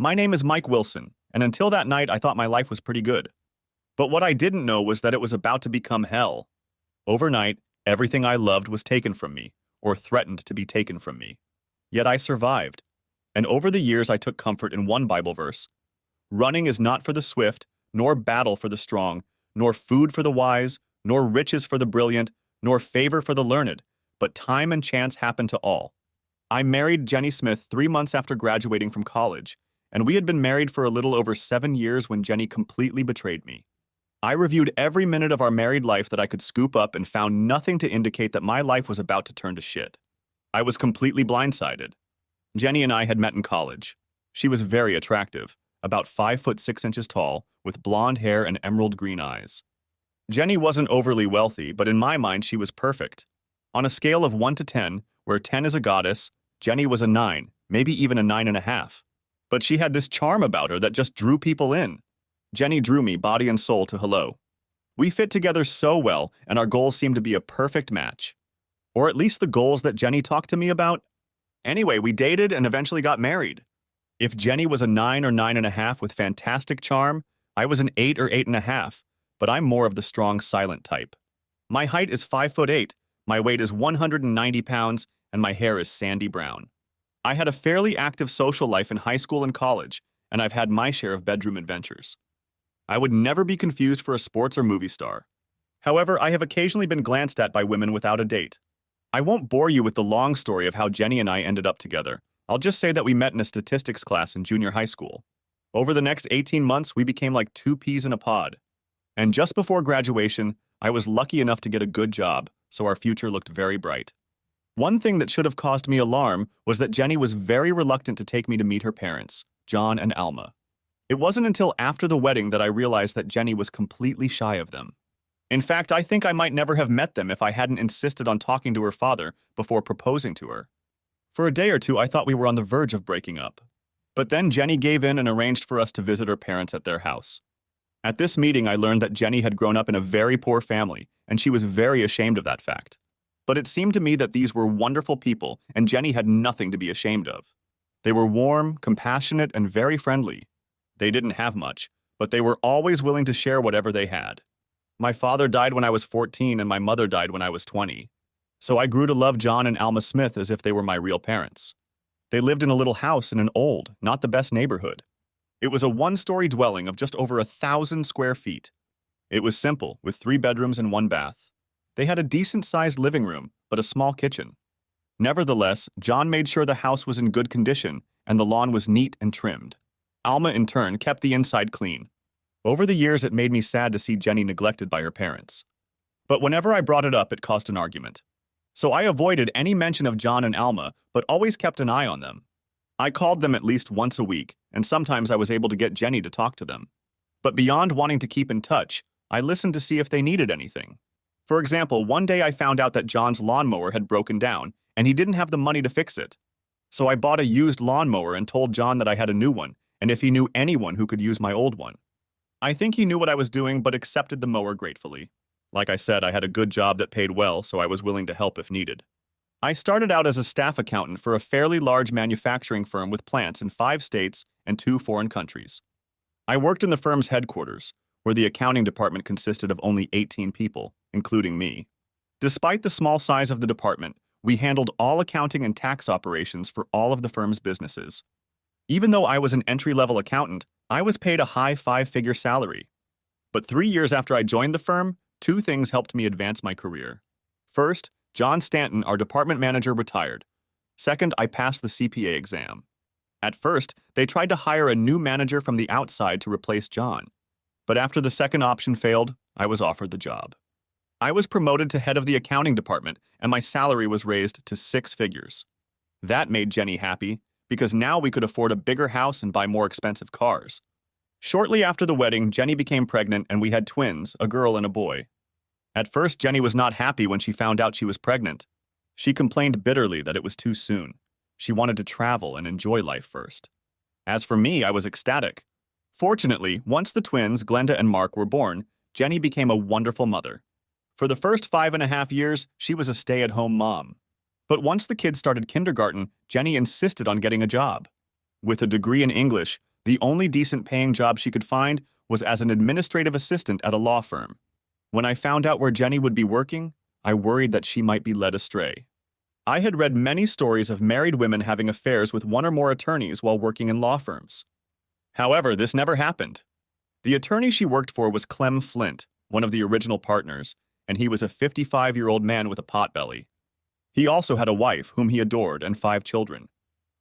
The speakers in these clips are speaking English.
My name is Mike Wilson, and until that night I thought my life was pretty good. But what I didn't know was that it was about to become hell. Overnight, everything I loved was taken from me, or threatened to be taken from me. Yet I survived. And over the years I took comfort in one Bible verse. Running is not for the swift, nor battle for the strong, nor food for the wise, nor riches for the brilliant, nor favor for the learned, but time and chance happen to all. I married Jenny Smith 3 months after graduating from college, and we had been married for a little over 7 years when Jenny completely betrayed me. I reviewed every minute of our married life that I could scoop up and found nothing to indicate that my life was about to turn to shit. I was completely blindsided. Jenny and I had met in college. She was very attractive, about 5'6" tall, with blonde hair and emerald green eyes. Jenny wasn't overly wealthy, but in my mind she was perfect. On a scale of 1 to 10, where 10 is a goddess, Jenny was a 9, maybe even a 9.5. But she had this charm about her that just drew people in. Jenny drew me body and soul to hello. We fit together so well, and our goals seemed to be a perfect match. Or at least the goals that Jenny talked to me about. Anyway, we dated and eventually got married. If Jenny was a 9 or 9.5 with fantastic charm, I was an 8 or 8.5, but I'm more of the strong, silent type. My height is 5'8", my weight is 190 pounds, and my hair is sandy brown. I had a fairly active social life in high school and college, and I've had my share of bedroom adventures. I would never be confused for a sports or movie star. However, I have occasionally been glanced at by women without a date. I won't bore you with the long story of how Jenny and I ended up together. I'll just say that we met in a statistics class in junior high school. Over the next 18 months, we became like two peas in a pod. And just before graduation, I was lucky enough to get a good job, so our future looked very bright. One thing that should have caused me alarm was that Jenny was very reluctant to take me to meet her parents, John and Alma. It wasn't until after the wedding that I realized that Jenny was completely shy of them. In fact, I think I might never have met them if I hadn't insisted on talking to her father before proposing to her. For a day or two, I thought we were on the verge of breaking up. But then Jenny gave in and arranged for us to visit her parents at their house. At this meeting, I learned that Jenny had grown up in a very poor family, and she was very ashamed of that fact. But it seemed to me that these were wonderful people, and Jenny had nothing to be ashamed of. They were warm, compassionate, and very friendly. They didn't have much, but they were always willing to share whatever they had. My father died when I was 14 and my mother died when I was 20. So I grew to love John and Alma Smith as if they were my real parents. They lived in a little house in an old, not the best neighborhood. It was a one-story dwelling of just over 1,000 square feet. It was simple, with 3 bedrooms and 1 bath. They had a decent-sized living room, but a small kitchen. Nevertheless, John made sure the house was in good condition and the lawn was neat and trimmed. Alma, in turn, kept the inside clean. Over the years, it made me sad to see Jenny neglected by her parents. But whenever I brought it up, it caused an argument. So I avoided any mention of John and Alma, but always kept an eye on them. I called them at least once a week, and sometimes I was able to get Jenny to talk to them. But beyond wanting to keep in touch, I listened to see if they needed anything. For example, one day I found out that John's lawnmower had broken down, and he didn't have the money to fix it. So I bought a used lawnmower and told John that I had a new one, and if he knew anyone who could use my old one. I think he knew what I was doing, but accepted the mower gratefully. Like I said, I had a good job that paid well, so I was willing to help if needed. I started out as a staff accountant for a fairly large manufacturing firm with plants in 5 states and 2 foreign countries. I worked in the firm's headquarters, where the accounting department consisted of only 18 people, including me. Despite the small size of the department, we handled all accounting and tax operations for all of the firm's businesses. Even though I was an entry-level accountant, I was paid a high 5-figure salary. But 3 years after I joined the firm, 2 things helped me advance my career. First, John Stanton, our department manager, retired. Second, I passed the CPA exam. At first, they tried to hire a new manager from the outside to replace John. But after the second option failed, I was offered the job. I was promoted to head of the accounting department, and my salary was raised to 6 figures. That made Jenny happy, because now we could afford a bigger house and buy more expensive cars. Shortly after the wedding, Jenny became pregnant and we had twins, a girl and a boy. At first, Jenny was not happy when she found out she was pregnant. She complained bitterly that it was too soon. She wanted to travel and enjoy life first. As for me, I was ecstatic. Fortunately, once the twins, Glenda and Mark, were born, Jenny became a wonderful mother. For the first 5.5 years, she was a stay-at-home mom. But once the kids started kindergarten, Jenny insisted on getting a job. With a degree in English, The only decent paying job she could find was as an administrative assistant at a law firm. When I found out where Jenny would be working, I worried that she might be led astray. I had read many stories of married women having affairs with one or more attorneys while working in law firms. However, this never happened. The attorney she worked for was Clem Flint, one of the original partners, and he was a 55-year-old man with a potbelly. He also had a wife whom he adored and 5 children.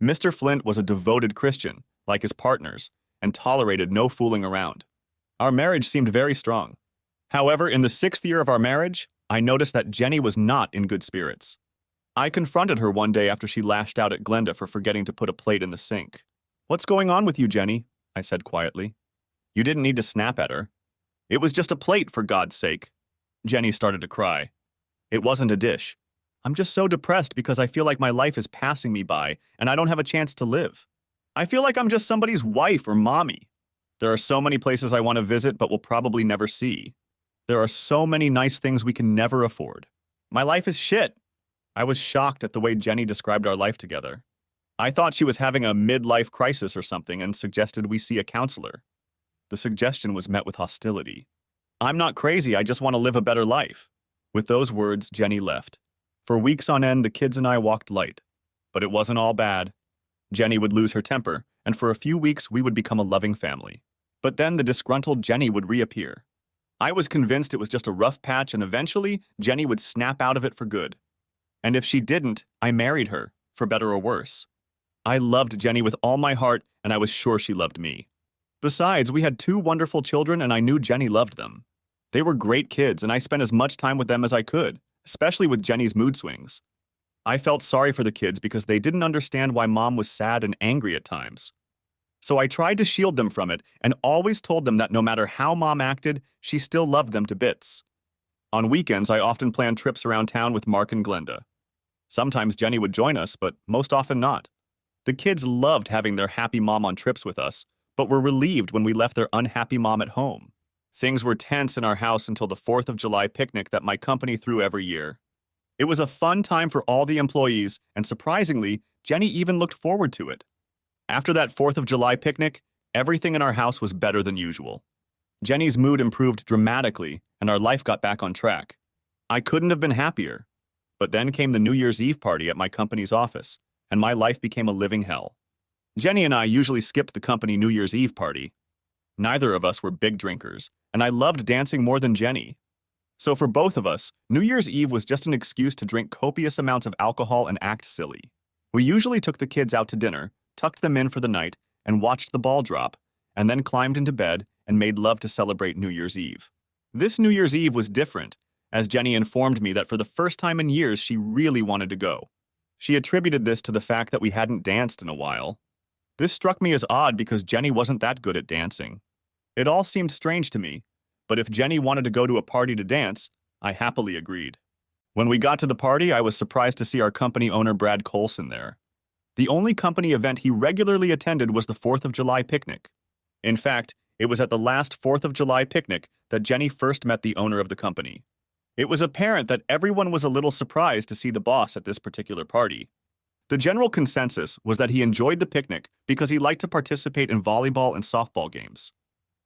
Mr. Flint was a devoted Christian, like his partners, and tolerated no fooling around. Our marriage seemed very strong. However, in the 6th year of our marriage, I noticed that Jenny was not in good spirits. I confronted her one day after she lashed out at Glenda for forgetting to put a plate in the sink. "What's going on with you, Jenny?" I said quietly. "You didn't need to snap at her. It was just a plate, for God's sake." Jenny started to cry. "It wasn't a dish. I'm just so depressed because I feel like my life is passing me by and I don't have a chance to live. I feel like I'm just somebody's wife or mommy. There are so many places I want to visit but will probably never see. There are so many nice things we can never afford. My life is shit." I was shocked at the way Jenny described our life together. I thought she was having a midlife crisis or something and suggested we see a counselor. The suggestion was met with hostility. "I'm not crazy, I just want to live a better life." With those words, Jenny left. For weeks on end, the kids and I walked light. But it wasn't all bad. Jenny would lose her temper, and for a few weeks we would become a loving family. But then the disgruntled Jenny would reappear. I was convinced it was just a rough patch and eventually Jenny would snap out of it for good. And if she didn't, I married her, for better or worse. I loved Jenny with all my heart, and I was sure she loved me. Besides, we had 2 wonderful children, and I knew Jenny loved them. They were great kids, and I spent as much time with them as I could, especially with Jenny's mood swings. I felt sorry for the kids because they didn't understand why Mom was sad and angry at times. So I tried to shield them from it and always told them that no matter how Mom acted, she still loved them to bits. On weekends, I often planned trips around town with Mark and Glenda. Sometimes Jenny would join us, but most often not. The kids loved having their happy mom on trips with us, but were relieved when we left their unhappy mom at home. Things were tense in our house until the 4th of July picnic that my company threw every year. It was a fun time for all the employees, and surprisingly, Jenny even looked forward to it. After that 4th of July picnic, everything in our house was better than usual. Jenny's mood improved dramatically, and our life got back on track. I couldn't have been happier. But then came the New Year's Eve party at my company's office, and my life became a living hell. Jenny and I usually skipped the company New Year's Eve party. Neither of us were big drinkers, and I loved dancing more than Jenny. So for both of us, New Year's Eve was just an excuse to drink copious amounts of alcohol and act silly. We usually took the kids out to dinner, tucked them in for the night, and watched the ball drop, and then climbed into bed and made love to celebrate New Year's Eve. This New Year's Eve was different, as Jenny informed me that for the first time in years she really wanted to go. She attributed this to the fact that we hadn't danced in a while. This struck me as odd because Jenny wasn't that good at dancing. It all seemed strange to me, but if Jenny wanted to go to a party to dance, I happily agreed. When we got to the party, I was surprised to see our company owner Brad Colson there. The only company event he regularly attended was the 4th of July picnic. In fact, it was at the last 4th of July picnic that Jenny first met the owner of the company. It was apparent that everyone was a little surprised to see the boss at this particular party. The general consensus was that he enjoyed the picnic because he liked to participate in volleyball and softball games.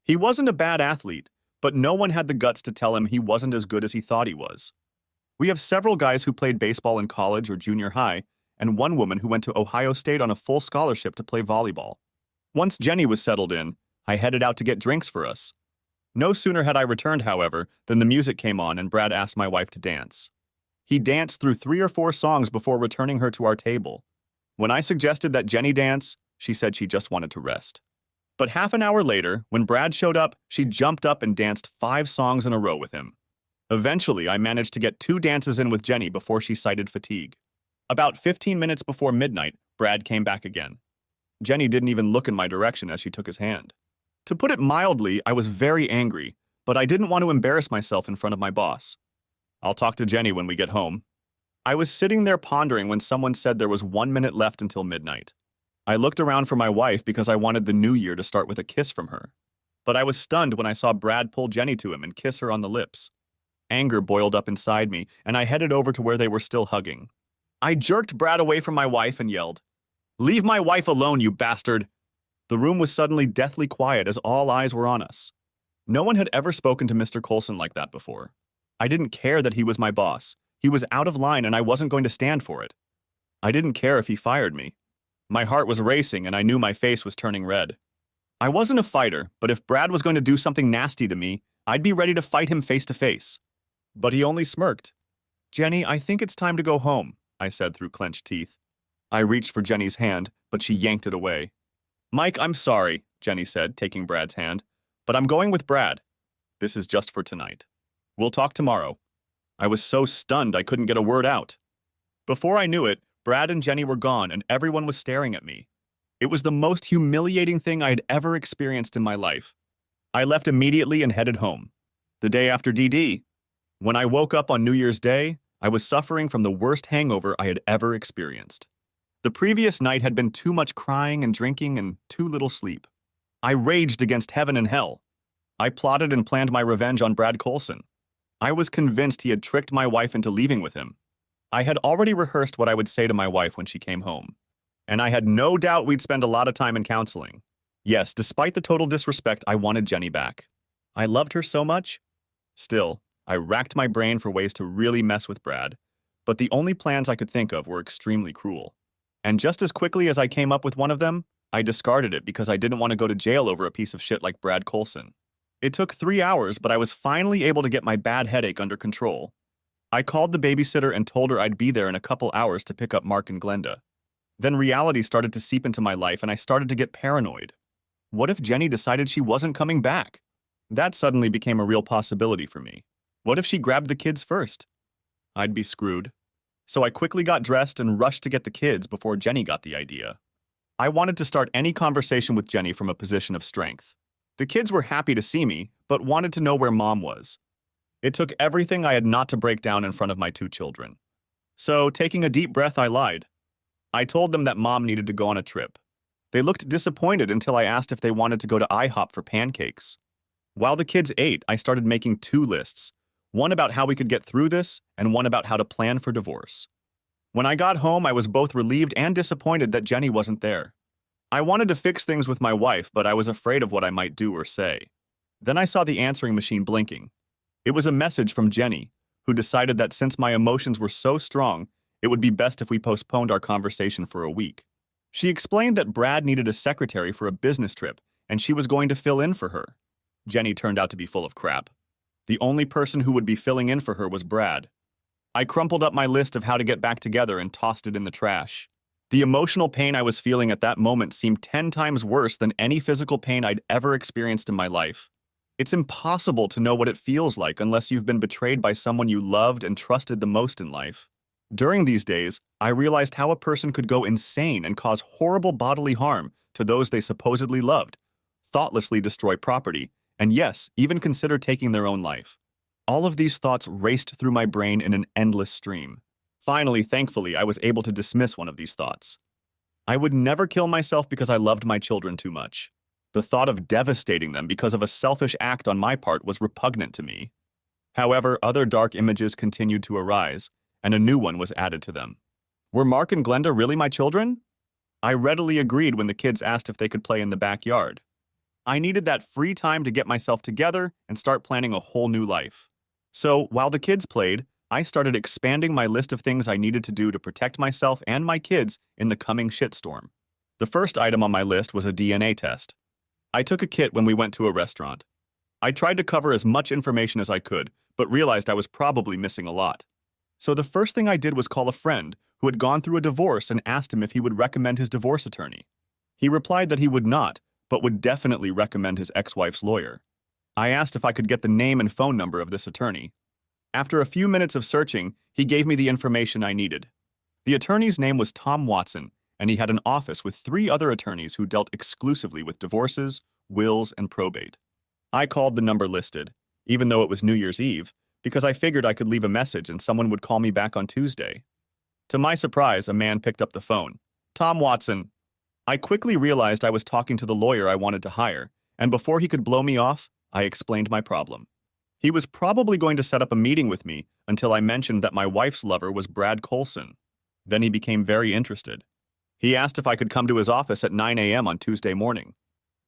He wasn't a bad athlete, but no one had the guts to tell him he wasn't as good as he thought he was. We have several guys who played baseball in college or junior high, and one woman who went to Ohio State on a full scholarship to play volleyball. Once Jenny was settled in, I headed out to get drinks for us. No sooner had I returned, however, than the music came on and Brad asked my wife to dance. He danced through 3 or 4 songs before returning her to our table. When I suggested that Jenny dance, she said she just wanted to rest. But half an hour later, when Brad showed up, she jumped up and danced 5 songs in a row with him. Eventually, I managed to get 2 dances in with Jenny before she cited fatigue. About 15 minutes before midnight, Brad came back again. Jenny didn't even look in my direction as she took his hand. To put it mildly, I was very angry, but I didn't want to embarrass myself in front of my boss. "I'll talk to Jenny when we get home." I was sitting there pondering when someone said there was 1 minute left until midnight. I looked around for my wife because I wanted the new year to start with a kiss from her. But I was stunned when I saw Brad pull Jenny to him and kiss her on the lips. Anger boiled up inside me, and I headed over to where they were still hugging. I jerked Brad away from my wife and yelled, "Leave my wife alone, you bastard!" The room was suddenly deathly quiet as all eyes were on us. No one had ever spoken to Mr. Coulson like that before. I didn't care that he was my boss. He was out of line and I wasn't going to stand for it. I didn't care if he fired me. My heart was racing and I knew my face was turning red. I wasn't a fighter, but if Brad was going to do something nasty to me, I'd be ready to fight him face to face. But he only smirked. "Jenny, I think it's time to go home," I said through clenched teeth. I reached for Jenny's hand, but she yanked it away. "Mike, I'm sorry," Jenny said, taking Brad's hand, "but I'm going with Brad. This is just for tonight. We'll talk tomorrow." I was so stunned I couldn't get a word out. Before I knew it, Brad and Jenny were gone and everyone was staring at me. It was the most humiliating thing I had ever experienced in my life. I left immediately and headed home. The day after DD. When I woke up on New Year's Day, I was suffering from the worst hangover I had ever experienced. The previous night had been too much crying and drinking and too little sleep. I raged against heaven and hell. I plotted and planned my revenge on Brad Coulson. I was convinced he had tricked my wife into leaving with him. I had already rehearsed what I would say to my wife when she came home. And I had no doubt we'd spend a lot of time in counseling. Yes, despite the total disrespect, I wanted Jenny back. I loved her so much. Still, I racked my brain for ways to really mess with Brad, but the only plans I could think of were extremely cruel. And just as quickly as I came up with one of them, I discarded it because I didn't want to go to jail over a piece of shit like Brad Coulson. It took 3 hours, but I was finally able to get my bad headache under control. I called the babysitter and told her I'd be there in a couple hours to pick up Mark and Glenda. Then reality started to seep into my life and I started to get paranoid. What if Jenny decided she wasn't coming back? That suddenly became a real possibility for me. What if she grabbed the kids first? I'd be screwed. So I quickly got dressed and rushed to get the kids before Jenny got the idea. I wanted to start any conversation with Jenny from a position of strength. The kids were happy to see me, but wanted to know where Mom was. It took everything I had not to break down in front of my 2 children. So, taking a deep breath, I lied. I told them that Mom needed to go on a trip. They looked disappointed until I asked if they wanted to go to IHOP for pancakes. While the kids ate, I started making 2 lists, one about how we could get through this and one about how to plan for divorce. When I got home, I was both relieved and disappointed that Jenny wasn't there. I wanted to fix things with my wife, but I was afraid of what I might do or say. Then I saw the answering machine blinking. It was a message from Jenny, who decided that since my emotions were so strong, it would be best if we postponed our conversation for a week. She explained that Brad needed a secretary for a business trip, and she was going to fill in for her. Jenny turned out to be full of crap. The only person who would be filling in for her was Brad. I crumpled up my list of how to get back together and tossed it in the trash. The emotional pain I was feeling at that moment seemed 10 times worse than any physical pain I'd ever experienced in my life. It's impossible to know what it feels like unless you've been betrayed by someone you loved and trusted the most in life. During these days, I realized how a person could go insane and cause horrible bodily harm to those they supposedly loved, thoughtlessly destroy property, and yes, even consider taking their own life. All of these thoughts raced through my brain in an endless stream. Finally, thankfully, I was able to dismiss one of these thoughts. I would never kill myself because I loved my children too much. The thought of devastating them because of a selfish act on my part was repugnant to me. However, other dark images continued to arise, and a new one was added to them. Were Mark and Glenda really my children? I readily agreed when the kids asked if they could play in the backyard. I needed that free time to get myself together and start planning a whole new life. So, while the kids played, I started expanding my list of things I needed to do to protect myself and my kids in the coming shitstorm. The first item on my list was a DNA test. I took a kit when we went to a restaurant. I tried to cover as much information as I could, but realized I was probably missing a lot. So the first thing I did was call a friend who had gone through a divorce and asked him if he would recommend his divorce attorney. He replied that he would not, but would definitely recommend his ex-wife's lawyer. I asked if I could get the name and phone number of this attorney. After a few minutes of searching, he gave me the information I needed. The attorney's name was Tom Watson, and he had an office with 3 other attorneys who dealt exclusively with divorces, wills, and probate. I called the number listed, even though it was New Year's Eve, because I figured I could leave a message and someone would call me back on Tuesday. To my surprise, a man picked up the phone. "Tom Watson." I quickly realized I was talking to the lawyer I wanted to hire, and before he could blow me off, I explained my problem. He was probably going to set up a meeting with me until I mentioned that my wife's lover was Brad Coulson. Then he became very interested. He asked if I could come to his office at 9 a.m. on Tuesday morning.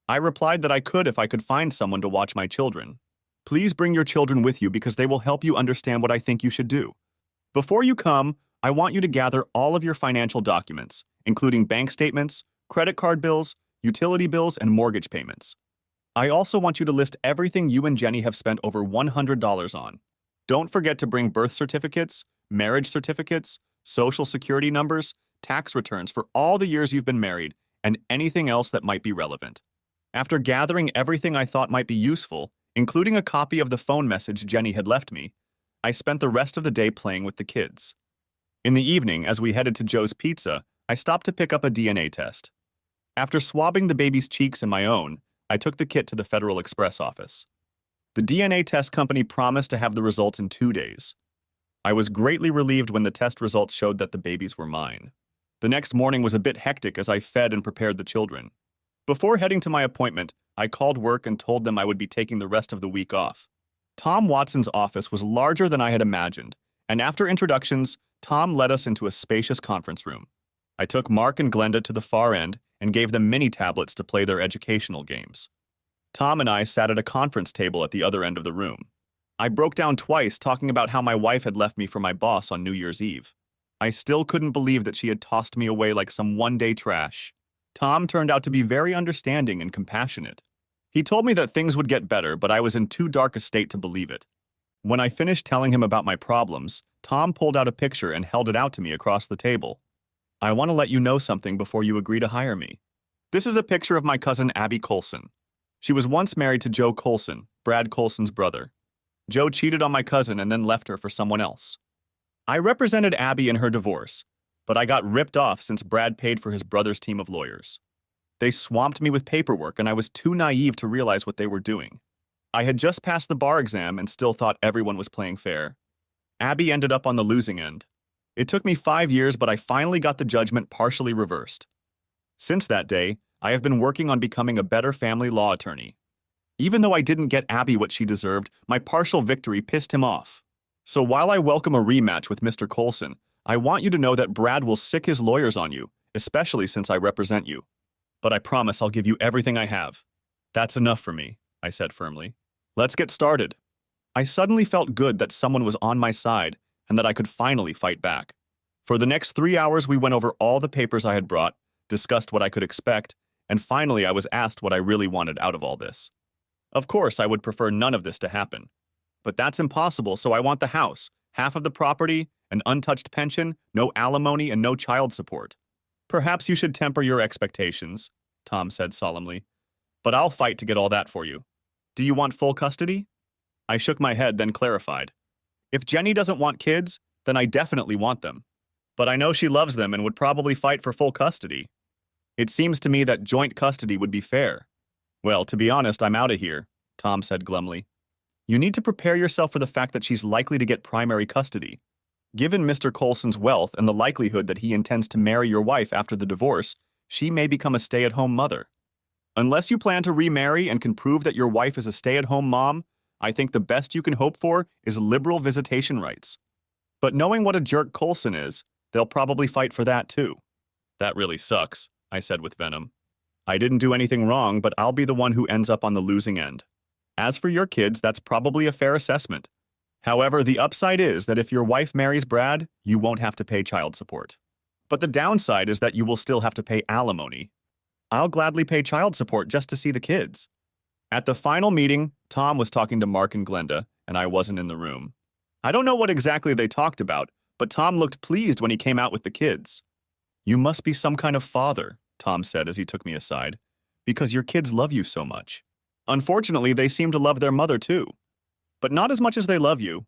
I replied that I could if I could find someone to watch my children. Please bring your children with you because they will help you understand what I think you should do. Before you come, I want you to gather all of your financial documents, including bank statements, credit card bills, utility bills, and mortgage payments. I also want you to list everything you and Jenny have spent over $100 on. Don't forget to bring birth certificates, marriage certificates, social security numbers, tax returns for all the years you've been married, and anything else that might be relevant. After gathering everything I thought might be useful, including a copy of the phone message Jenny had left me, I spent the rest of the day playing with the kids. In the evening, as we headed to Joe's Pizza, I stopped to pick up a DNA test. After swabbing the baby's cheeks and my own, I took the kit to the Federal Express office. The DNA test company promised to have the results in 2 days. I was greatly relieved when the test results showed that the babies were mine. The next morning was a bit hectic as I fed and prepared the children. Before heading to my appointment, I called work and told them I would be taking the rest of the week off. Tom Watson's office was larger than I had imagined, and after introductions, Tom led us into a spacious conference room. I took Mark and Glenda to the far end and gave them mini tablets to play their educational games. Tom and I sat at a conference table at the other end of the room. I broke down twice talking about how my wife had left me for my boss on New Year's Eve. I still couldn't believe that she had tossed me away like some one-day trash. Tom turned out to be very understanding and compassionate. He told me that things would get better, but I was in too dark a state to believe it. When I finished telling him about my problems, Tom pulled out a picture and held it out to me across the table. I want to let you know something before you agree to hire me. This is a picture of my cousin Abby Colson. She was once married to Joe Colson, Brad Colson's brother. Joe cheated on my cousin and then left her for someone else. I represented Abby in her divorce, but I got ripped off since Brad paid for his brother's team of lawyers. They swamped me with paperwork and I was too naive to realize what they were doing. I had just passed the bar exam and still thought everyone was playing fair. Abby ended up on the losing end. It took me 5 years, but I finally got the judgment partially reversed. Since that day, I have been working on becoming a better family law attorney. Even though I didn't get Abby what she deserved, my partial victory pissed him off. So while I welcome a rematch with Mr. Colson, I want you to know that Brad will sick his lawyers on you, especially since I represent you. But I promise I'll give you everything I have. That's enough for me, I said firmly. Let's get started. I suddenly felt good that someone was on my side and that I could finally fight back. For the next 3 hours, we went over all the papers I had brought, discussed what I could expect, and finally I was asked what I really wanted out of all this. Of course, I would prefer none of this to happen. But that's impossible, so I want the house, half of the property, an untouched pension, no alimony, and no child support. Perhaps you should temper your expectations, Tom said solemnly. But I'll fight to get all that for you. Do you want full custody? I shook my head, then clarified. If Jenny doesn't want kids, then I definitely want them. But I know she loves them and would probably fight for full custody. It seems to me that joint custody would be fair. Well, to be honest, I'm out of here, Tom said glumly. You need to prepare yourself for the fact that she's likely to get primary custody. Given Mr. Colson's wealth and the likelihood that he intends to marry your wife after the divorce, she may become a stay-at-home mother. Unless you plan to remarry and can prove that your wife is a stay-at-home mom, I think the best you can hope for is liberal visitation rights. But knowing what a jerk Colson is, they'll probably fight for that too. That really sucks, I said with venom. I didn't do anything wrong, but I'll be the one who ends up on the losing end. As for your kids, that's probably a fair assessment. However, the upside is that if your wife marries Brad, you won't have to pay child support. But the downside is that you will still have to pay alimony. I'll gladly pay child support just to see the kids. At the final meeting, Tom was talking to Mark and Glenda, and I wasn't in the room. I don't know what exactly they talked about, but Tom looked pleased when he came out with the kids. You must be some kind of father, Tom said as he took me aside, because your kids love you so much. Unfortunately, they seem to love their mother too. But not as much as they love you.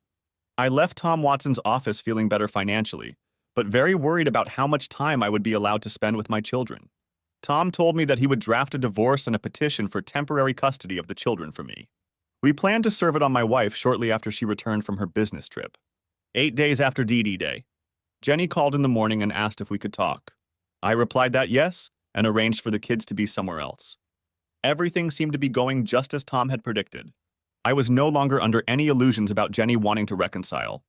I left Tom Watson's office feeling better financially, but very worried about how much time I would be allowed to spend with my children. Tom told me that he would draft a divorce and a petition for temporary custody of the children for me. We planned to serve it on my wife shortly after she returned from her business trip. 8 days after DD Day, Jenny called in the morning and asked if we could talk. I replied that yes, and arranged for the kids to be somewhere else. Everything seemed to be going just as Tom had predicted. I was no longer under any illusions about Jenny wanting to reconcile.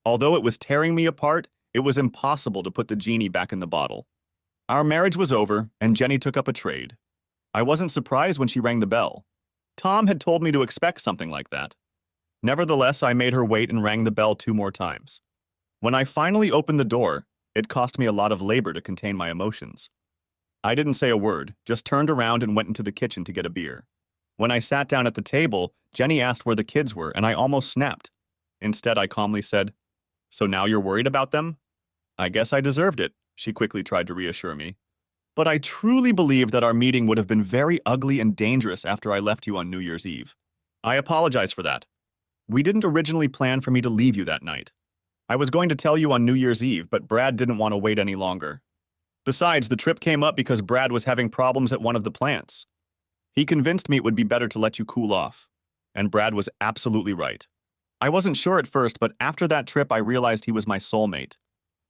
Although it was tearing me apart, it was impossible to put the genie back in the bottle. Our marriage was over, and Jenny took up a trade. I wasn't surprised when she rang the bell. Tom had told me to expect something like that. Nevertheless, I made her wait and rang the bell 2 more times. When I finally opened the door, it cost me a lot of labor to contain my emotions. I didn't say a word, just turned around and went into the kitchen to get a beer. When I sat down at the table, Jenny asked where the kids were, and I almost snapped. Instead, I calmly said, "So now you're worried about them?" "I guess I deserved it," she quickly tried to reassure me. "But I truly believe that our meeting would have been very ugly and dangerous after I left you on New Year's Eve. I apologize for that. We didn't originally plan for me to leave you that night. I was going to tell you on New Year's Eve, but Brad didn't want to wait any longer. Besides, the trip came up because Brad was having problems at one of the plants. He convinced me it would be better to let you cool off. And Brad was absolutely right. I wasn't sure at first, but after that trip, I realized he was my soulmate.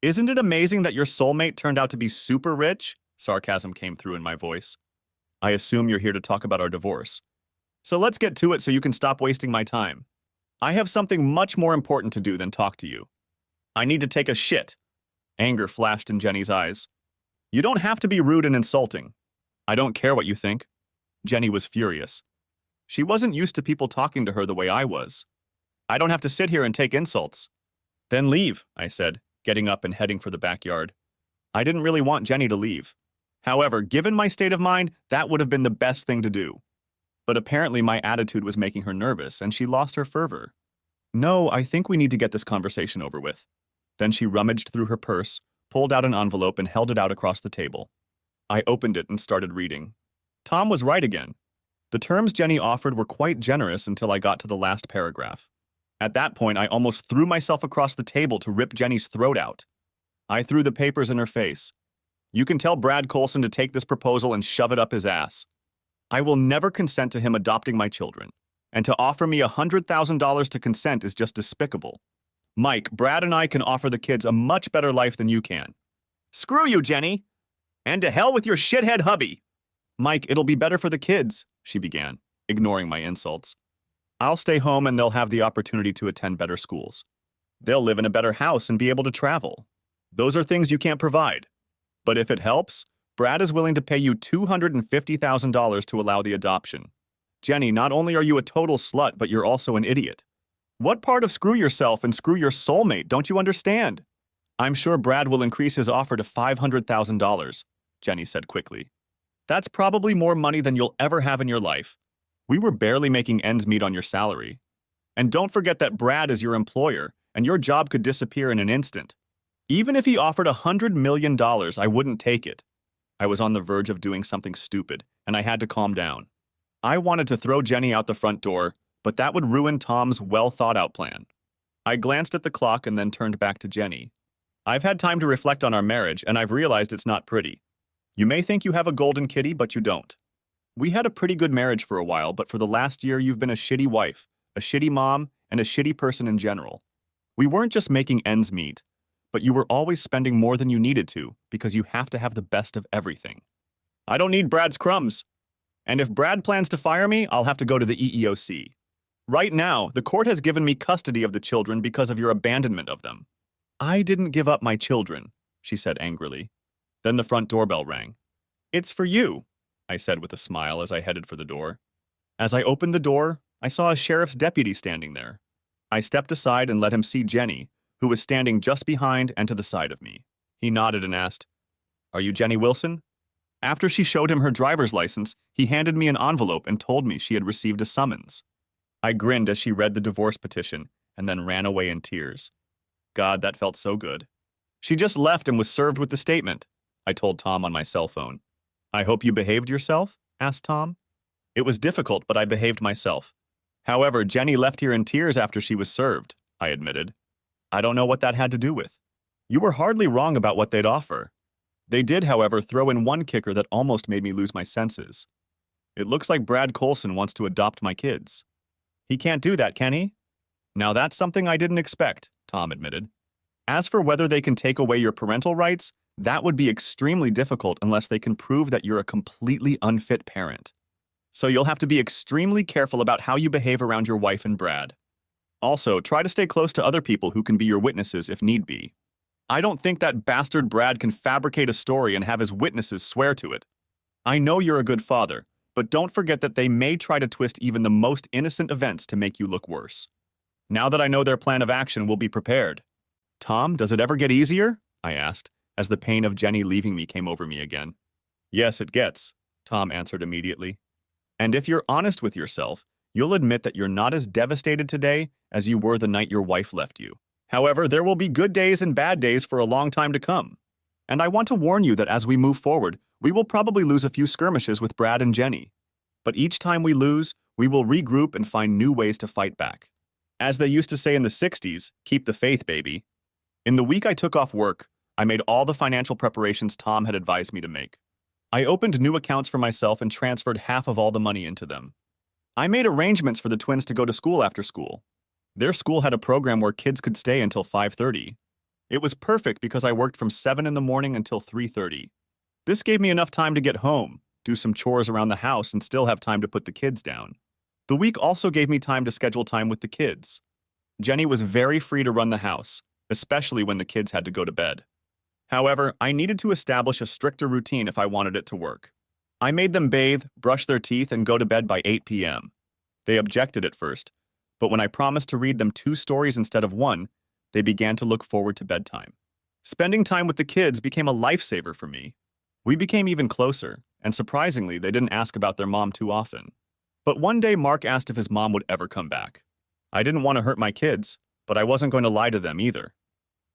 Isn't it amazing that your soulmate turned out to be super rich?" Sarcasm came through in my voice. "I assume you're here to talk about our divorce. So let's get to it so you can stop wasting my time. I have something much more important to do than talk to you. I need to take a shit." Anger flashed in Jenny's eyes. "You don't have to be rude and insulting. I don't care what you think." Jenny was furious. She wasn't used to people talking to her the way I was. "I don't have to sit here and take insults." "Then leave," I said, getting up and heading for the backyard. I didn't really want Jenny to leave. However, given my state of mind, that would have been the best thing to do. But apparently my attitude was making her nervous, and she lost her fervor. "No, I think we need to get this conversation over with." Then she rummaged through her purse, pulled out an envelope, and held it out across the table. I opened it and started reading. Tom was right again. The terms Jenny offered were quite generous until I got to the last paragraph. At that point, I almost threw myself across the table to rip Jenny's throat out. I threw the papers in her face. "You can tell Brad Colson to take this proposal and shove it up his ass. I will never consent to him adopting my children, and to offer me $100,000 to consent is just despicable. Mike, Brad and I can offer the kids a much better life than you can." "Screw you, Jenny! And to hell with your shithead hubby!" "Mike, it'll be better for the kids," she began, ignoring my insults. "I'll stay home and they'll have the opportunity to attend better schools. They'll live in a better house and be able to travel. Those are things you can't provide. But if it helps, Brad is willing to pay you $250,000 to allow the adoption. Jenny, not only are you a total slut, but you're also an idiot. What part of screw yourself and screw your soulmate don't you understand?" "I'm sure Brad will increase his offer to $500,000, Jenny said quickly. "That's probably more money than you'll ever have in your life. We were barely making ends meet on your salary. And don't forget that Brad is your employer, and your job could disappear in an instant. Even if he offered $100 million, I wouldn't take it." I was on the verge of doing something stupid, and I had to calm down. I wanted to throw Jenny out the front door, but that would ruin Tom's well-thought-out plan. I glanced at the clock and then turned back to Jenny. "I've had time to reflect on our marriage, and I've realized it's not pretty. You may think you have a golden kitty, but you don't. We had a pretty good marriage for a while, but for the last year you've been a shitty wife, a shitty mom, and a shitty person in general. We weren't just making ends meet, but you were always spending more than you needed to because you have to have the best of everything. I don't need Brad's crumbs. And if Brad plans to fire me, I'll have to go to the EEOC. Right now, the court has given me custody of the children because of your abandonment of them." "I didn't give up my children," she said angrily. Then the front doorbell rang. "It's for you," I said with a smile as I headed for the door. As I opened the door, I saw a sheriff's deputy standing there. I stepped aside and let him see Jenny, who was standing just behind and to the side of me. He nodded and asked, "Are you Jenny Wilson?" After she showed him her driver's license, he handed me an envelope and told me she had received a summons. I grinned as she read the divorce petition and then ran away in tears. God, that felt so good. "She just left and was served with the statement," I told Tom on my cell phone. "I hope you behaved yourself?" asked Tom. "It was difficult, but I behaved myself. However, Jenny left here in tears after she was served," I admitted. "I don't know what that had to do with. You were hardly wrong about what they'd offer. They did, however, throw in one kicker that almost made me lose my senses. It looks like Brad Colson wants to adopt my kids." "He can't do that, can he?" "Now that's something I didn't expect," Tom admitted. "As for whether they can take away your parental rights, that would be extremely difficult unless they can prove that you're a completely unfit parent. So you'll have to be extremely careful about how you behave around your wife and Brad. Also, try to stay close to other people who can be your witnesses if need be. I don't think that bastard Brad can fabricate a story and have his witnesses swear to it." I know you're a good father, but don't forget that they may try to twist even the most innocent events to make you look worse. Now that I know their plan of action, we'll be prepared. Tom, does it ever get easier? I asked, as the pain of Jenny leaving me came over me again. Yes, it gets, Tom answered immediately. And if you're honest with yourself, you'll admit that you're not as devastated today as you were the night your wife left you. However, there will be good days and bad days for a long time to come. And I want to warn you that as we move forward, we will probably lose a few skirmishes with Brad and Jenny. But each time we lose, we will regroup and find new ways to fight back. As they used to say in the 60s, keep the faith, baby. In the week I took off work, I made all the financial preparations Tom had advised me to make. I opened new accounts for myself and transferred half of all the money into them. I made arrangements for the twins to go to school after school. Their school had a program where kids could stay until 5:30. It was perfect because I worked from 7 in the morning until 3:30. This gave me enough time to get home, do some chores around the house, and still have time to put the kids down. The week also gave me time to schedule time with the kids. Jenny was very free to run the house, especially when the kids had to go to bed. However, I needed to establish a stricter routine if I wanted it to work. I made them bathe, brush their teeth, and go to bed by 8 p.m. They objected at first, but when I promised to read them 2 stories instead of 1, they began to look forward to bedtime. Spending time with the kids became a lifesaver for me. We became even closer, and surprisingly, they didn't ask about their mom too often. But one day, Mark asked if his mom would ever come back. I didn't want to hurt my kids, but I wasn't going to lie to them either.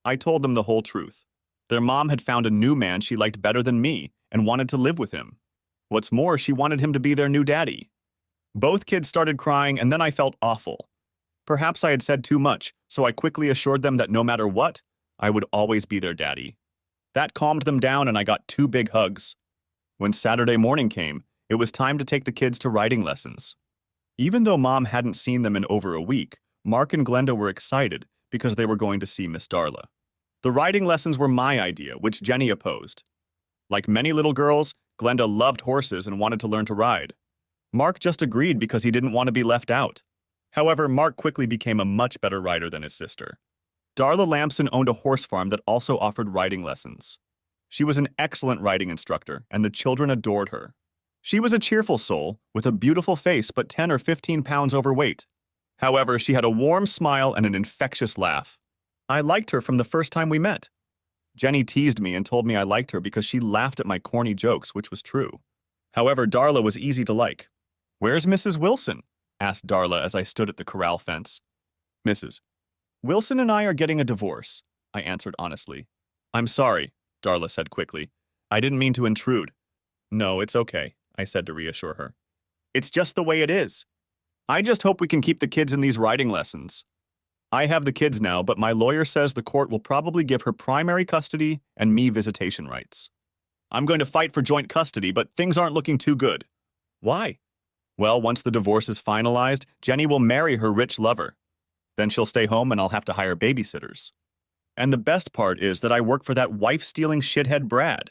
I told them the whole truth. Their mom had found a new man she liked better than me and wanted to live with him. What's more, she wanted him to be their new daddy. Both kids started crying, and then I felt awful. Perhaps I had said too much, so I quickly assured them that no matter what, I would always be their daddy. That calmed them down, and I got 2 big hugs. When Saturday morning came, it was time to take the kids to writing lessons. Even though Mom hadn't seen them in over a week, Mark and Glenda were excited because they were going to see Miss Darla. The writing lessons were my idea, which Jenny opposed. Like many little girls, Glenda loved horses and wanted to learn to ride. Mark just agreed because he didn't want to be left out. However, Mark quickly became a much better rider than his sister. Darla Lamson owned a horse farm that also offered riding lessons. She was an excellent riding instructor, and the children adored her. She was a cheerful soul, with a beautiful face but 10 or 15 pounds overweight. However, she had a warm smile and an infectious laugh. I liked her from the first time we met. Jenny teased me and told me I liked her because she laughed at my corny jokes, which was true. However, Darla was easy to like. "Where's Mrs. Wilson?" asked Darla as I stood at the corral fence. "Mrs. Wilson and I are getting a divorce," I answered honestly. "I'm sorry," Darla said quickly. "I didn't mean to intrude." "No, it's okay," I said to reassure her. "It's just the way it is. I just hope we can keep the kids in these riding lessons. I have the kids now, but my lawyer says the court will probably give her primary custody and me visitation rights. I'm going to fight for joint custody, but things aren't looking too good." "Why?" "Well, once the divorce is finalized, Jenny will marry her rich lover. Then she'll stay home and I'll have to hire babysitters. And the best part is that I work for that wife-stealing shithead Brad.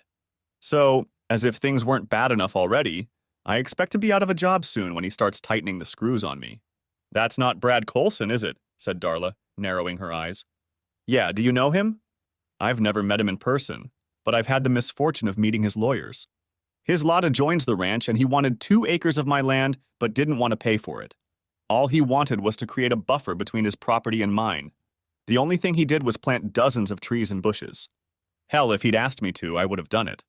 So, as if things weren't bad enough already, I expect to be out of a job soon when he starts tightening the screws on me." "That's not Brad Colson, is it?" said Darla, narrowing her eyes. "Yeah, do you know him?" "I've never met him in person, but I've had the misfortune of meeting his lawyers. His lot adjoins the ranch, and he wanted 2 acres of my land, but didn't want to pay for it. All he wanted was to create a buffer between his property and mine. The only thing he did was plant dozens of trees and bushes. Hell, if he'd asked me to, I would have done it.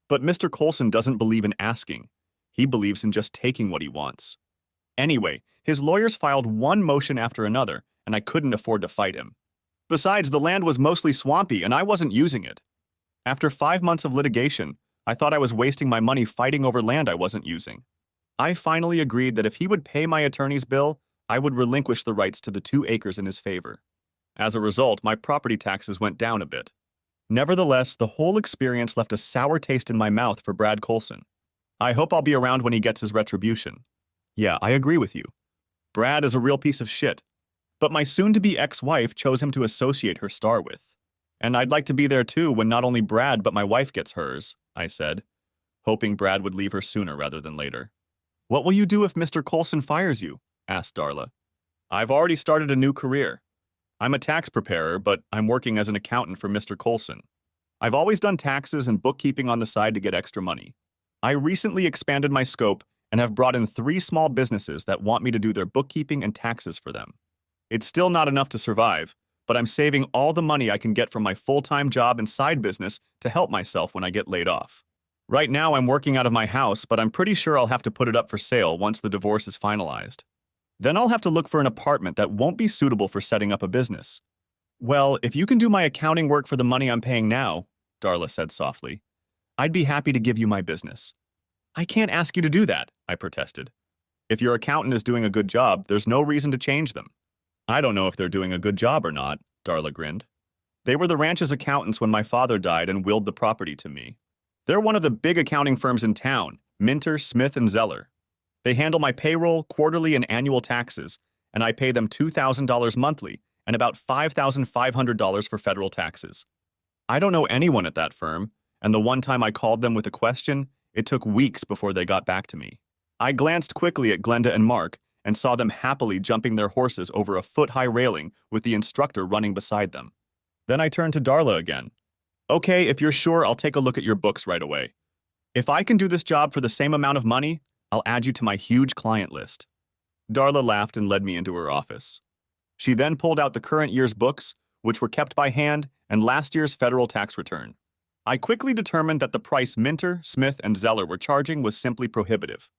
But Mr. Colson doesn't believe in asking. He believes in just taking what he wants. Anyway, his lawyers filed one motion after another, and I couldn't afford to fight him. Besides, the land was mostly swampy, and I wasn't using it. After 5 months of litigation, I thought I was wasting my money fighting over land I wasn't using. I finally agreed that if he would pay my attorney's bill, I would relinquish the rights to the 2 acres in his favor. As a result, my property taxes went down a bit. Nevertheless, the whole experience left a sour taste in my mouth for Brad Colson. I hope I'll be around when he gets his retribution. Yeah, I agree with you. Brad is a real piece of shit. But my soon-to-be ex-wife chose him to associate her star with. And I'd like to be there too when not only Brad but my wife gets hers, I said, hoping Brad would leave her sooner rather than later. "What will you do if Mr. Colson fires you?" asked Darla. "I've already started a new career. I'm a tax preparer, but I'm working as an accountant for Mr. Colson. I've always done taxes and bookkeeping on the side to get extra money. I recently expanded my scope and have brought in 3 small businesses that want me to do their bookkeeping and taxes for them. It's still not enough to survive, but I'm saving all the money I can get from my full-time job and side business to help myself when I get laid off. Right now, I'm working out of my house, but I'm pretty sure I'll have to put it up for sale once the divorce is finalized. Then I'll have to look for an apartment that won't be suitable for setting up a business. Well, if you can do my accounting work for the money I'm paying now, Darla said softly, I'd be happy to give you my business. I can't ask you to do that, I protested. If your accountant is doing a good job, there's no reason to change them. I don't know if they're doing a good job or not, Darla grinned. They were the ranch's accountants when my father died and willed the property to me. They're one of the big accounting firms in town, Minter, Smith, and Zeller. They handle my payroll, quarterly, and annual taxes, and I pay them $2,000 monthly and about $5,500 for federal taxes. I don't know anyone at that firm, and the one time I called them with a question, it took weeks before they got back to me. I glanced quickly at Glenda and Mark and saw them happily jumping their horses over a foot-high railing with the instructor running beside them. Then I turned to Darla again. Okay, if you're sure, I'll take a look at your books right away. If I can do this job for the same amount of money, I'll add you to my huge client list. Darla laughed and led me into her office. She then pulled out the current year's books, which were kept by hand, and last year's federal tax return. I quickly determined that the price Minter, Smith, and Zeller were charging was simply prohibitive.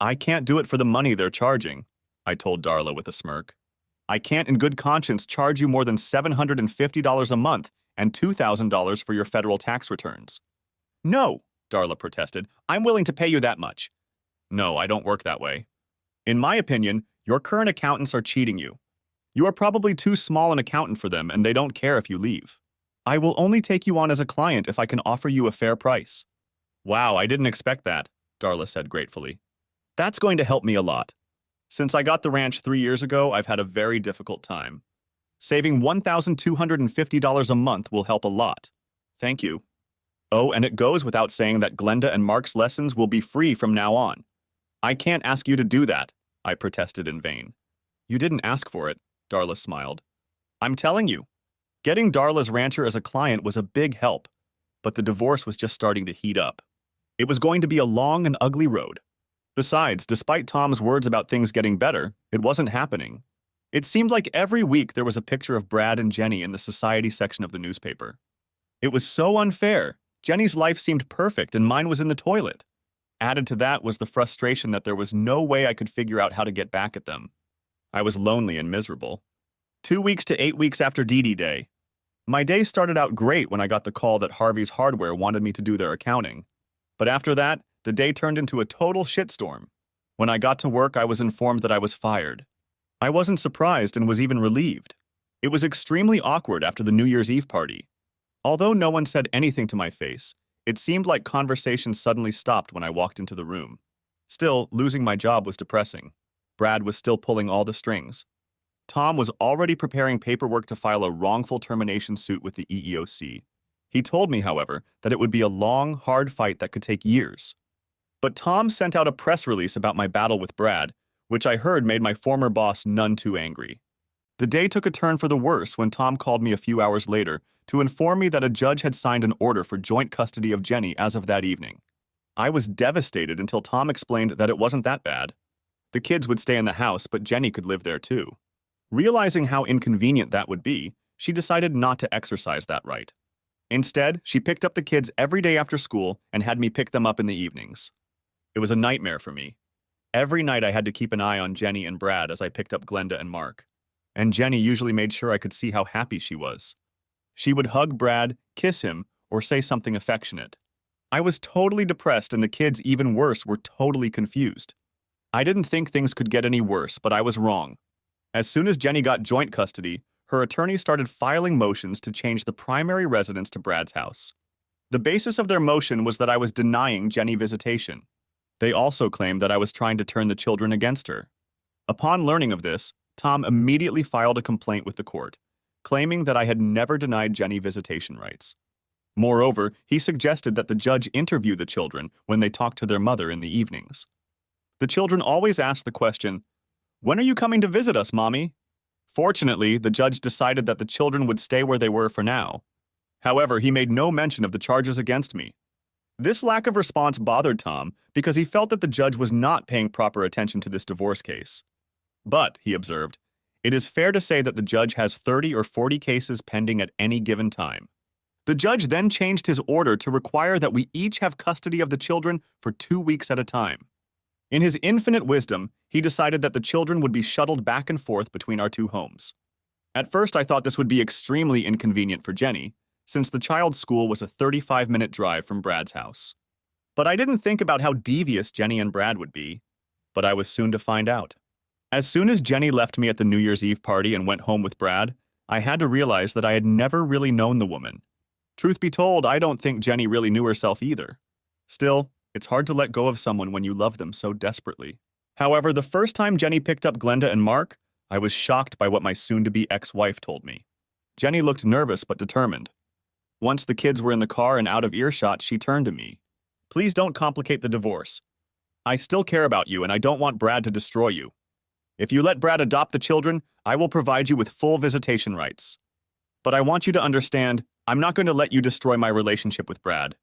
I can't do it for the money they're charging, I told Darla with a smirk. I can't in good conscience charge you more than $750 a month and $2,000 for your federal tax returns. No, Darla protested. I'm willing to pay you that much. No, I don't work that way. In my opinion, your current accountants are cheating you. You are probably too small an accountant for them and they don't care if you leave. I will only take you on as a client if I can offer you a fair price. Wow, I didn't expect that, Darla said gratefully. That's going to help me a lot. Since I got the ranch 3 years ago, I've had a very difficult time. Saving $1,250 a month will help a lot. Thank you. Oh, and it goes without saying that Glenda and Mark's lessons will be free from now on. I can't ask you to do that, I protested in vain. You didn't ask for it, Darla smiled. I'm telling you. Getting Darla's rancher as a client was a big help, but the divorce was just starting to heat up. It was going to be a long and ugly road. Besides, despite Tom's words about things getting better, it wasn't happening. It seemed like every week there was a picture of Brad and Jenny in the society section of the newspaper. It was so unfair. Jenny's life seemed perfect and mine was in the toilet. Added to that was the frustration that there was no way I could figure out how to get back at them. I was lonely and miserable. 2 weeks to 8 weeks after DD Day. My day started out great when I got the call that Harvey's Hardware wanted me to do their accounting. But after that, the day turned into a total shitstorm. When I got to work, I was informed that I was fired. I wasn't surprised and was even relieved. It was extremely awkward after the New Year's Eve party. Although no one said anything to my face, it seemed like conversation suddenly stopped when I walked into the room. Still, losing my job was depressing. Brad was still pulling all the strings. Tom was already preparing paperwork to file a wrongful termination suit with the EEOC. He told me, however, that it would be a long, hard fight that could take years. But Tom sent out a press release about my battle with Brad, which I heard made my former boss none too angry. The day took a turn for the worse when Tom called me a few hours later to inform me that a judge had signed an order for joint custody of Jenny as of that evening. I was devastated until Tom explained that it wasn't that bad. The kids would stay in the house, but Jenny could live there too. Realizing how inconvenient that would be, she decided not to exercise that right. Instead, she picked up the kids every day after school and had me pick them up in the evenings. It was a nightmare for me. Every night I had to keep an eye on Jenny and Brad as I picked up Glenda and Mark. And Jenny usually made sure I could see how happy she was. She would hug Brad, kiss him, or say something affectionate. I was totally depressed and the kids, even worse, were totally confused. I didn't think things could get any worse, but I was wrong. As soon as Jenny got joint custody, her attorney started filing motions to change the primary residence to Brad's house. The basis of their motion was that I was denying Jenny visitation. They also claimed that I was trying to turn the children against her. Upon learning of this, Tom immediately filed a complaint with the court, claiming that I had never denied Jenny visitation rights. Moreover, he suggested that the judge interview the children when they talked to their mother in the evenings. The children always asked the question, "When are you coming to visit us, Mommy?" Fortunately, the judge decided that the children would stay where they were for now. However, he made no mention of the charges against me. This lack of response bothered Tom because he felt that the judge was not paying proper attention to this divorce case. But, he observed, it is fair to say that the judge has 30 or 40 cases pending at any given time. The judge then changed his order to require that we each have custody of the children for 2 weeks at a time. In his infinite wisdom, he decided that the children would be shuttled back and forth between our two homes. At first, I thought this would be extremely inconvenient for Jenny, since the child's school was a 35-minute drive from Brad's house. But I didn't think about how devious Jenny and Brad would be. But I was soon to find out. As soon as Jenny left me at the New Year's Eve party and went home with Brad, I had to realize that I had never really known the woman. Truth be told, I don't think Jenny really knew herself either. Still, it's hard to let go of someone when you love them so desperately. However, the first time Jenny picked up Glenda and Mark, I was shocked by what my soon-to-be ex-wife told me. Jenny looked nervous but determined. Once the kids were in the car and out of earshot, she turned to me. Please don't complicate the divorce. I still care about you and I don't want Brad to destroy you. If you let Brad adopt the children, I will provide you with full visitation rights. But I want you to understand, I'm not going to let you destroy my relationship with Brad.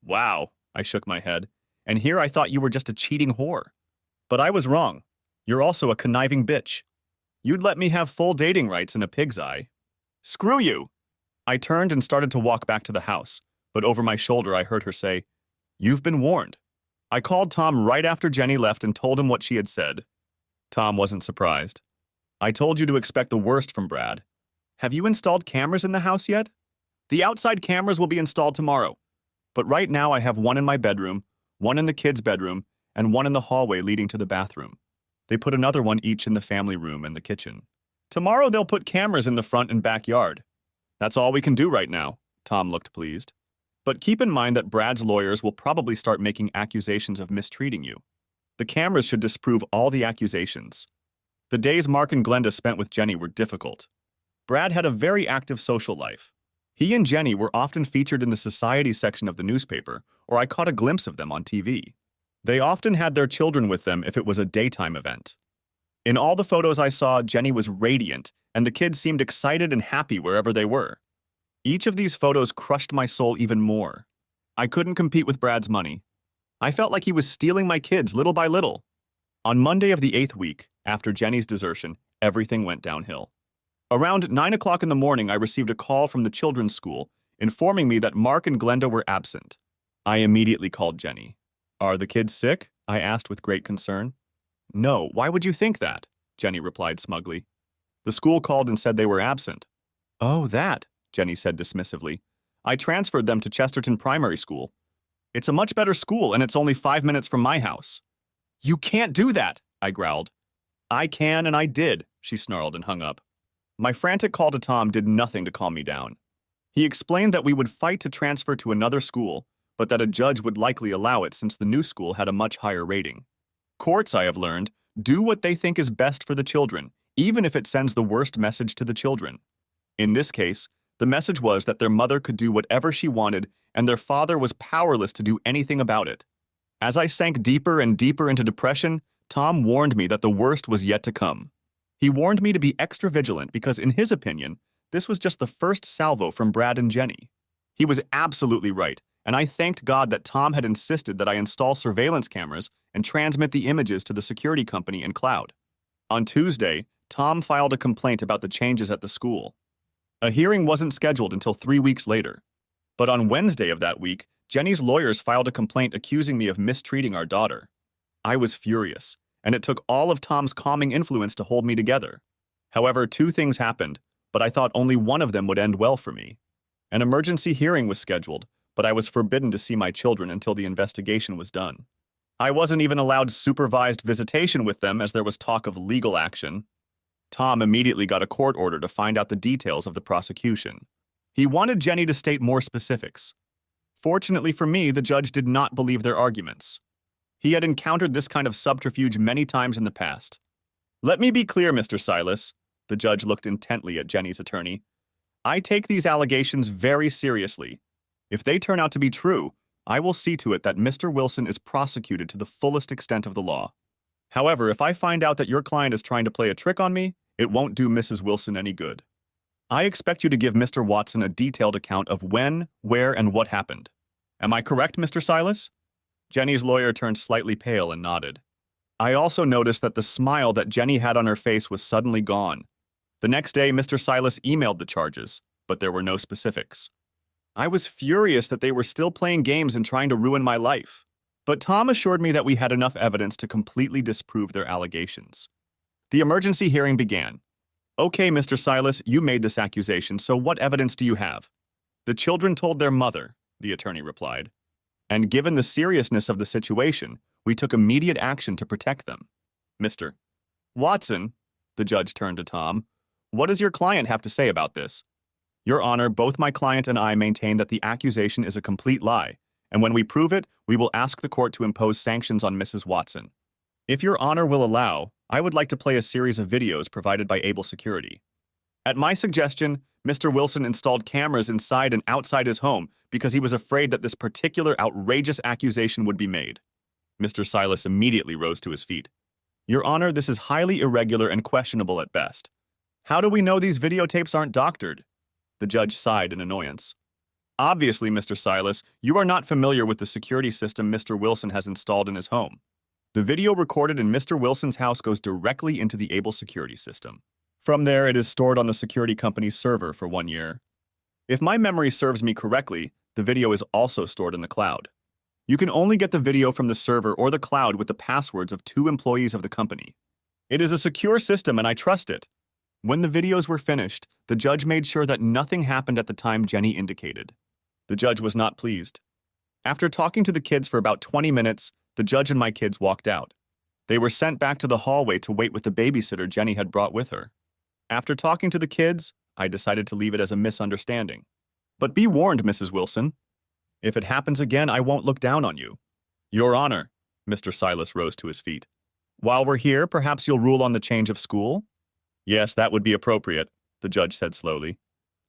Wow, I shook my head. And here I thought you were just a cheating whore. But I was wrong. You're also a conniving bitch. You'd let me have full dating rights in a pig's eye. Screw you! I turned and started to walk back to the house, but over my shoulder I heard her say, You've been warned. I called Tom right after Jenny left and told him what she had said. Tom wasn't surprised. I told you to expect the worst from Brad. Have you installed cameras in the house yet? The outside cameras will be installed tomorrow. But right now I have one in my bedroom, one in the kids' bedroom, and one in the hallway leading to the bathroom. They put another one each in the family room and the kitchen. Tomorrow they'll put cameras in the front and backyard. That's all we can do right now. Tom looked pleased. But keep in mind that Brad's lawyers will probably start making accusations of mistreating you. The cameras should disprove all the accusations. The days Mark and Glenda spent with Jenny were difficult. Brad had a very active social life. He and Jenny were often featured in the society section of the newspaper, or I caught a glimpse of them on TV. They often had their children with them if it was a daytime event. In all the photos I saw, Jenny was radiant, and the kids seemed excited and happy wherever they were. Each of these photos crushed my soul even more. I couldn't compete with Brad's money. I felt like he was stealing my kids little by little. On Monday of the 8th week, after Jenny's desertion, everything went downhill. Around 9 o'clock in the morning, I received a call from the children's school informing me that Mark and Glenda were absent. I immediately called Jenny. Are the kids sick? I asked with great concern. No, why would you think that? Jenny replied smugly. The school called and said they were absent. Oh, that, Jenny said dismissively. I transferred them to Chesterton Primary School. It's a much better school and it's only 5 minutes from my house. You can't do that, I growled. I can and I did, she snarled and hung up. My frantic call to Tom did nothing to calm me down. He explained that we would fight to transfer to another school, but that a judge would likely allow it since the new school had a much higher rating. Courts, I have learned, do what they think is best for the children, even if it sends the worst message to the children. In this case, the message was that their mother could do whatever she wanted and their father was powerless to do anything about it. As I sank deeper and deeper into depression, Tom warned me that the worst was yet to come. He warned me to be extra vigilant because, in his opinion, this was just the first salvo from Brad and Jenny. He was absolutely right, and I thanked God that Tom had insisted that I install surveillance cameras and transmit the images to the security company in cloud. On Tuesday, Tom filed a complaint about the changes at the school. A hearing wasn't scheduled until 3 weeks later. But on Wednesday of that week, Jenny's lawyers filed a complaint accusing me of mistreating our daughter. I was furious, and it took all of Tom's calming influence to hold me together. However, 2 things happened, but I thought only one of them would end well for me. An emergency hearing was scheduled, but I was forbidden to see my children until the investigation was done. I wasn't even allowed supervised visitation with them as there was talk of legal action. Tom immediately got a court order to find out the details of the prosecution. He wanted Jenny to state more specifics. Fortunately for me, the judge did not believe their arguments. He had encountered this kind of subterfuge many times in the past. Let me be clear, Mr. Silas. The judge looked intently at Jenny's attorney. I take these allegations very seriously. If they turn out to be true, I will see to it that Mr. Wilson is prosecuted to the fullest extent of the law. However, if I find out that your client is trying to play a trick on me, it won't do Mrs. Wilson any good. I expect you to give Mr. Watson a detailed account of when, where, and what happened. Am I correct, Mr. Silas? Jenny's lawyer turned slightly pale and nodded. I also noticed that the smile that Jenny had on her face was suddenly gone. The next day, Mr. Silas emailed the charges, but there were no specifics. I was furious that they were still playing games and trying to ruin my life. But Tom assured me that we had enough evidence to completely disprove their allegations. The emergency hearing began. Okay, Mr. Silas, you made this accusation, so what evidence do you have? The children told their mother, the attorney replied. And given the seriousness of the situation, we took immediate action to protect them. Mr. Watson, the judge turned to Tom, what does your client have to say about this? Your Honor, both my client and I maintain that the accusation is a complete lie, and when we prove it, we will ask the court to impose sanctions on Mrs. Watson. If Your Honor will allow, I would like to play a series of videos provided by Able Security. At my suggestion, Mr. Wilson installed cameras inside and outside his home because he was afraid that this particular outrageous accusation would be made. Mr. Silas immediately rose to his feet. Your Honor, this is highly irregular and questionable at best. How do we know these videotapes aren't doctored? The judge sighed in annoyance. Obviously, Mr. Silas, you are not familiar with the security system Mr. Wilson has installed in his home. The video recorded in Mr. Wilson's house goes directly into the Able security system. From there, it is stored on the security company's server for 1 year. If my memory serves me correctly, the video is also stored in the cloud. You can only get the video from the server or the cloud with the passwords of 2 employees of the company. It is a secure system and I trust it. When the videos were finished, the judge made sure that nothing happened at the time Jenny indicated. The judge was not pleased. After talking to the kids for about 20 minutes, the judge and my kids walked out. They were sent back to the hallway to wait with the babysitter Jenny had brought with her. After talking to the kids, I decided to leave it as a misunderstanding. But be warned, Mrs. Wilson. If it happens again, I won't look down on you. Your Honor, Mr. Silas rose to his feet. While we're here, perhaps you'll rule on the change of school? Yes, that would be appropriate, the judge said slowly.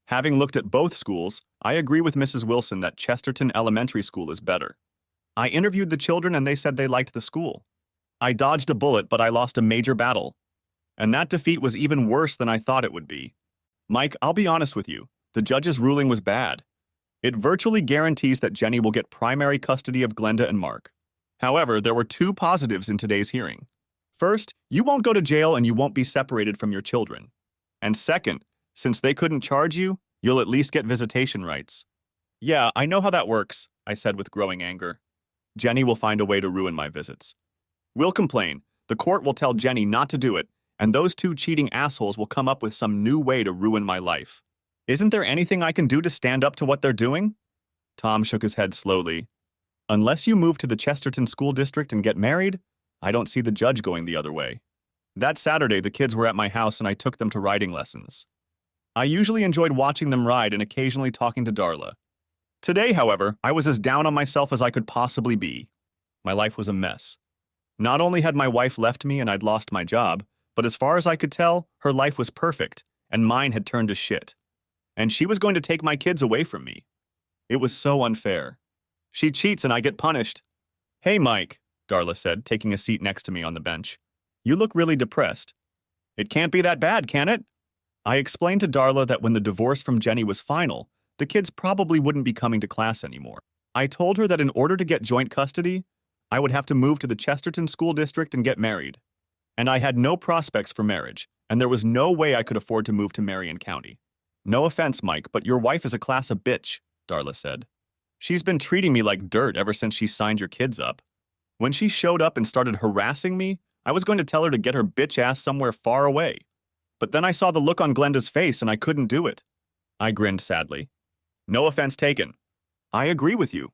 Having looked at both schools, I agree with Mrs. Wilson that Chesterton Elementary School is better. I interviewed the children and they said they liked the school. I dodged a bullet, but I lost a major battle. And that defeat was even worse than I thought it would be. Mike, I'll be honest with you, the judge's ruling was bad. It virtually guarantees that Jenny will get primary custody of Glenda and Mark. However, there were 2 positives in today's hearing. First, you won't go to jail and you won't be separated from your children. And second, since they couldn't charge you, you'll at least get visitation rights. Yeah, I know how that works, I said with growing anger. Jenny will find a way to ruin my visits. We'll complain, the court will tell Jenny not to do it, and those 2 cheating assholes will come up with some new way to ruin my life. Isn't there anything I can do to stand up to what they're doing? Tom shook his head slowly. Unless you move to the Chesterton School District and get married, I don't see the judge going the other way. That Saturday, the kids were at my house and I took them to riding lessons. I usually enjoyed watching them ride and occasionally talking to Darla. Today, however, I was as down on myself as I could possibly be. My life was a mess. Not only had my wife left me and I'd lost my job, but as far as I could tell, her life was perfect, and mine had turned to shit. And she was going to take my kids away from me. It was so unfair. She cheats and I get punished. Hey, Mike, Darla said, taking a seat next to me on the bench. You look really depressed. It can't be that bad, can it? I explained to Darla that when the divorce from Jenny was final, the kids probably wouldn't be coming to class anymore. I told her that in order to get joint custody, I would have to move to the Chesterton School District and get married. And I had no prospects for marriage, and there was no way I could afford to move to Marion County. No offense, Mike, but your wife is a class of bitch, Darla said. She's been treating me like dirt ever since she signed your kids up. When she showed up and started harassing me, I was going to tell her to get her bitch ass somewhere far away. But then I saw the look on Glenda's face and I couldn't do it. I grinned sadly. No offense taken. I agree with you.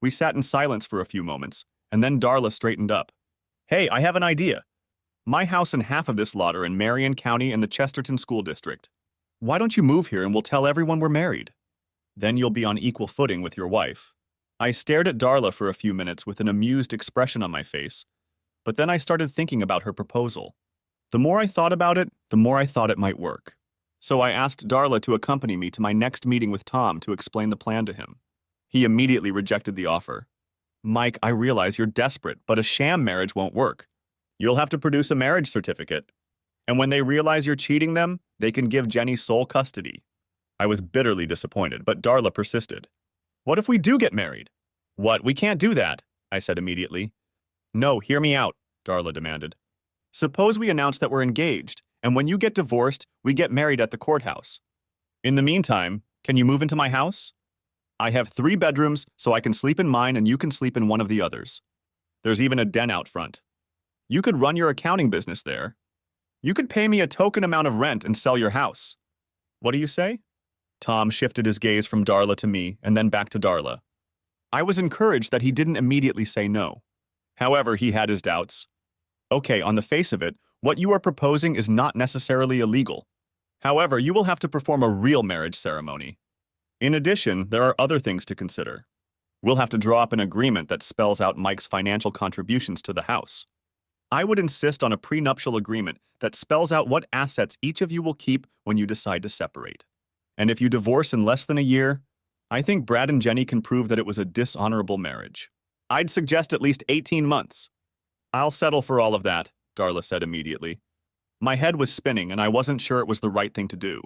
We sat in silence for a few moments, and then Darla straightened up. Hey, I have an idea. My house and half of this lot are in Marion County and the Chesterton School District. Why don't you move here and we'll tell everyone we're married? Then you'll be on equal footing with your wife. I stared at Darla for a few minutes with an amused expression on my face, but then I started thinking about her proposal. The more I thought about it, the more I thought it might work. So I asked Darla to accompany me to my next meeting with Tom to explain the plan to him. He immediately rejected the offer. Mike, I realize you're desperate, but a sham marriage won't work. You'll have to produce a marriage certificate. And when they realize you're cheating them, they can give Jenny sole custody. I was bitterly disappointed, but Darla persisted. What if we do get married? What? We can't do that, I said immediately. No, hear me out, Darla demanded. Suppose we announce that we're engaged, and when you get divorced, we get married at the courthouse. In the meantime, can you move into my house? I have 3 bedrooms, so I can sleep in mine and you can sleep in one of the others. There's even a den out front. You could run your accounting business there. You could pay me a token amount of rent and sell your house. What do you say? Tom shifted his gaze from Darla to me and then back to Darla. I was encouraged that he didn't immediately say no. However, he had his doubts. Okay, on the face of it, what you are proposing is not necessarily illegal. However, you will have to perform a real marriage ceremony. In addition, there are other things to consider. We'll have to draw up an agreement that spells out Mike's financial contributions to the house. I would insist on a prenuptial agreement that spells out what assets each of you will keep when you decide to separate. And if you divorce in less than a year, I think Brad and Jenny can prove that it was a dishonorable marriage. I'd suggest at least 18 months. I'll settle for all of that, Darla said immediately. My head was spinning and I wasn't sure it was the right thing to do.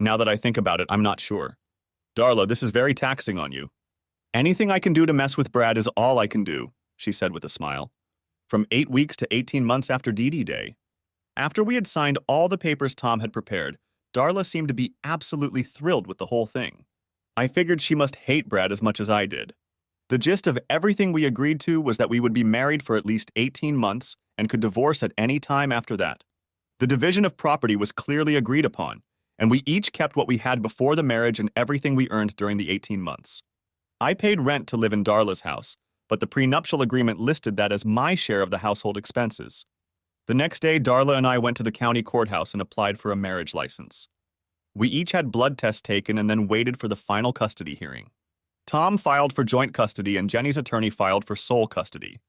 Now that I think about it, I'm not sure. Darla, this is very taxing on you. Anything I can do to mess with Brad is all I can do, she said with a smile. From 8 weeks to 18 months after DD Day. After we had signed all the papers Tom had prepared, Darla seemed to be absolutely thrilled with the whole thing. I figured she must hate Brad as much as I did. The gist of everything we agreed to was that we would be married for at least 18 months and could divorce at any time after that. The division of property was clearly agreed upon, and we each kept what we had before the marriage and everything we earned during the 18 months. I paid rent to live in Darla's house, but the prenuptial agreement listed that as my share of the household expenses. The next day, Darla and I went to the county courthouse and applied for a marriage license. We each had blood tests taken and then waited for the final custody hearing. Tom filed for joint custody and Jenny's attorney filed for sole custody.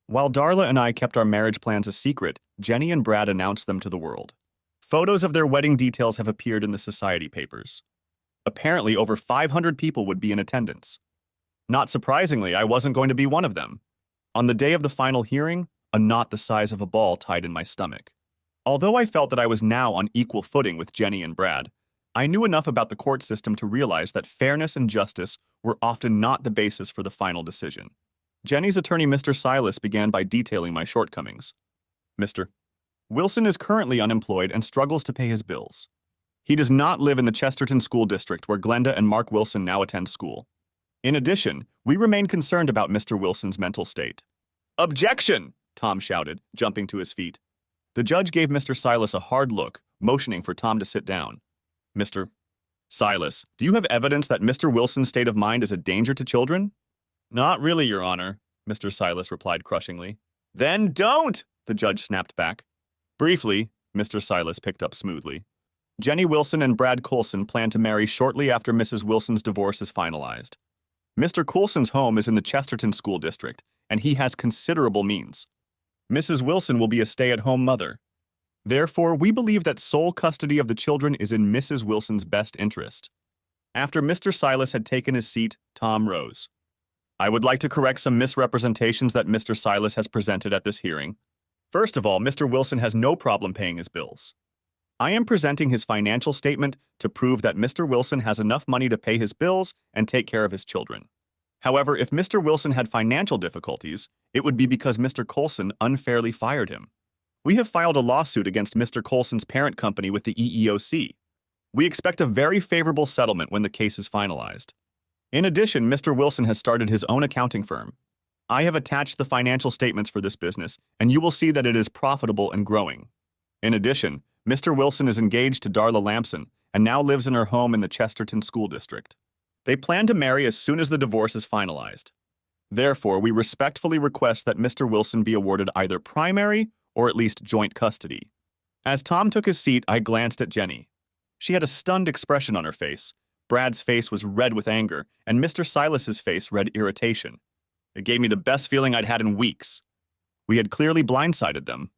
While Darla and I kept our marriage plans a secret, Jenny and Brad announced them to the world. Photos of their wedding details have appeared in the society papers. Apparently, over 500 people would be in attendance. Not surprisingly, I wasn't going to be one of them. On the day of the final hearing, a knot the size of a ball tied in my stomach. Although I felt that I was now on equal footing with Jenny and Brad, I knew enough about the court system to realize that fairness and justice were often not the basis for the final decision. Jenny's attorney, Mr. Silas, began by detailing my shortcomings. Mr. Wilson is currently unemployed and struggles to pay his bills. He does not live in the Chesterton School District where Glenda and Mark Wilson now attend school. In addition, we remain concerned about Mr. Wilson's mental state. Objection! Tom shouted, jumping to his feet. The judge gave Mr. Silas a hard look, motioning for Tom to sit down. Mr. Silas, do you have evidence that Mr. Wilson's state of mind is a danger to children? Not really, Your Honor, Mr. Silas replied crushingly. Then don't! The judge snapped back. Briefly, Mr. Silas picked up smoothly. Jenny Wilson and Brad Coulson plan to marry shortly after Mrs. Wilson's divorce is finalized. Mr. Coulson's home is in the Chesterton School District, and he has considerable means. Mrs. Wilson will be a stay-at-home mother. Therefore, we believe that sole custody of the children is in Mrs. Wilson's best interest. After Mr. Silas had taken his seat, Tom rose. I would like to correct some misrepresentations that Mr. Silas has presented at this hearing. First of all, Mr. Wilson has no problem paying his bills. I am presenting his financial statement to prove that Mr. Wilson has enough money to pay his bills and take care of his children. However, if Mr. Wilson had financial difficulties, it would be because Mr. Coulson unfairly fired him. We have filed a lawsuit against Mr. Coulson's parent company with the EEOC. We expect a very favorable settlement when the case is finalized. In addition, Mr. Wilson has started his own accounting firm. I have attached the financial statements for this business, and you will see that it is profitable and growing. In addition, Mr. Wilson is engaged to Darla Lampson and now lives in her home in the Chesterton School District. They plan to marry as soon as the divorce is finalized. Therefore, we respectfully request that Mr. Wilson be awarded either primary or at least joint custody. As Tom took his seat, I glanced at Jenny. She had a stunned expression on her face. Brad's face was red with anger, and Mr. Silas's face read irritation. It gave me the best feeling I'd had in weeks. We had clearly blindsided them.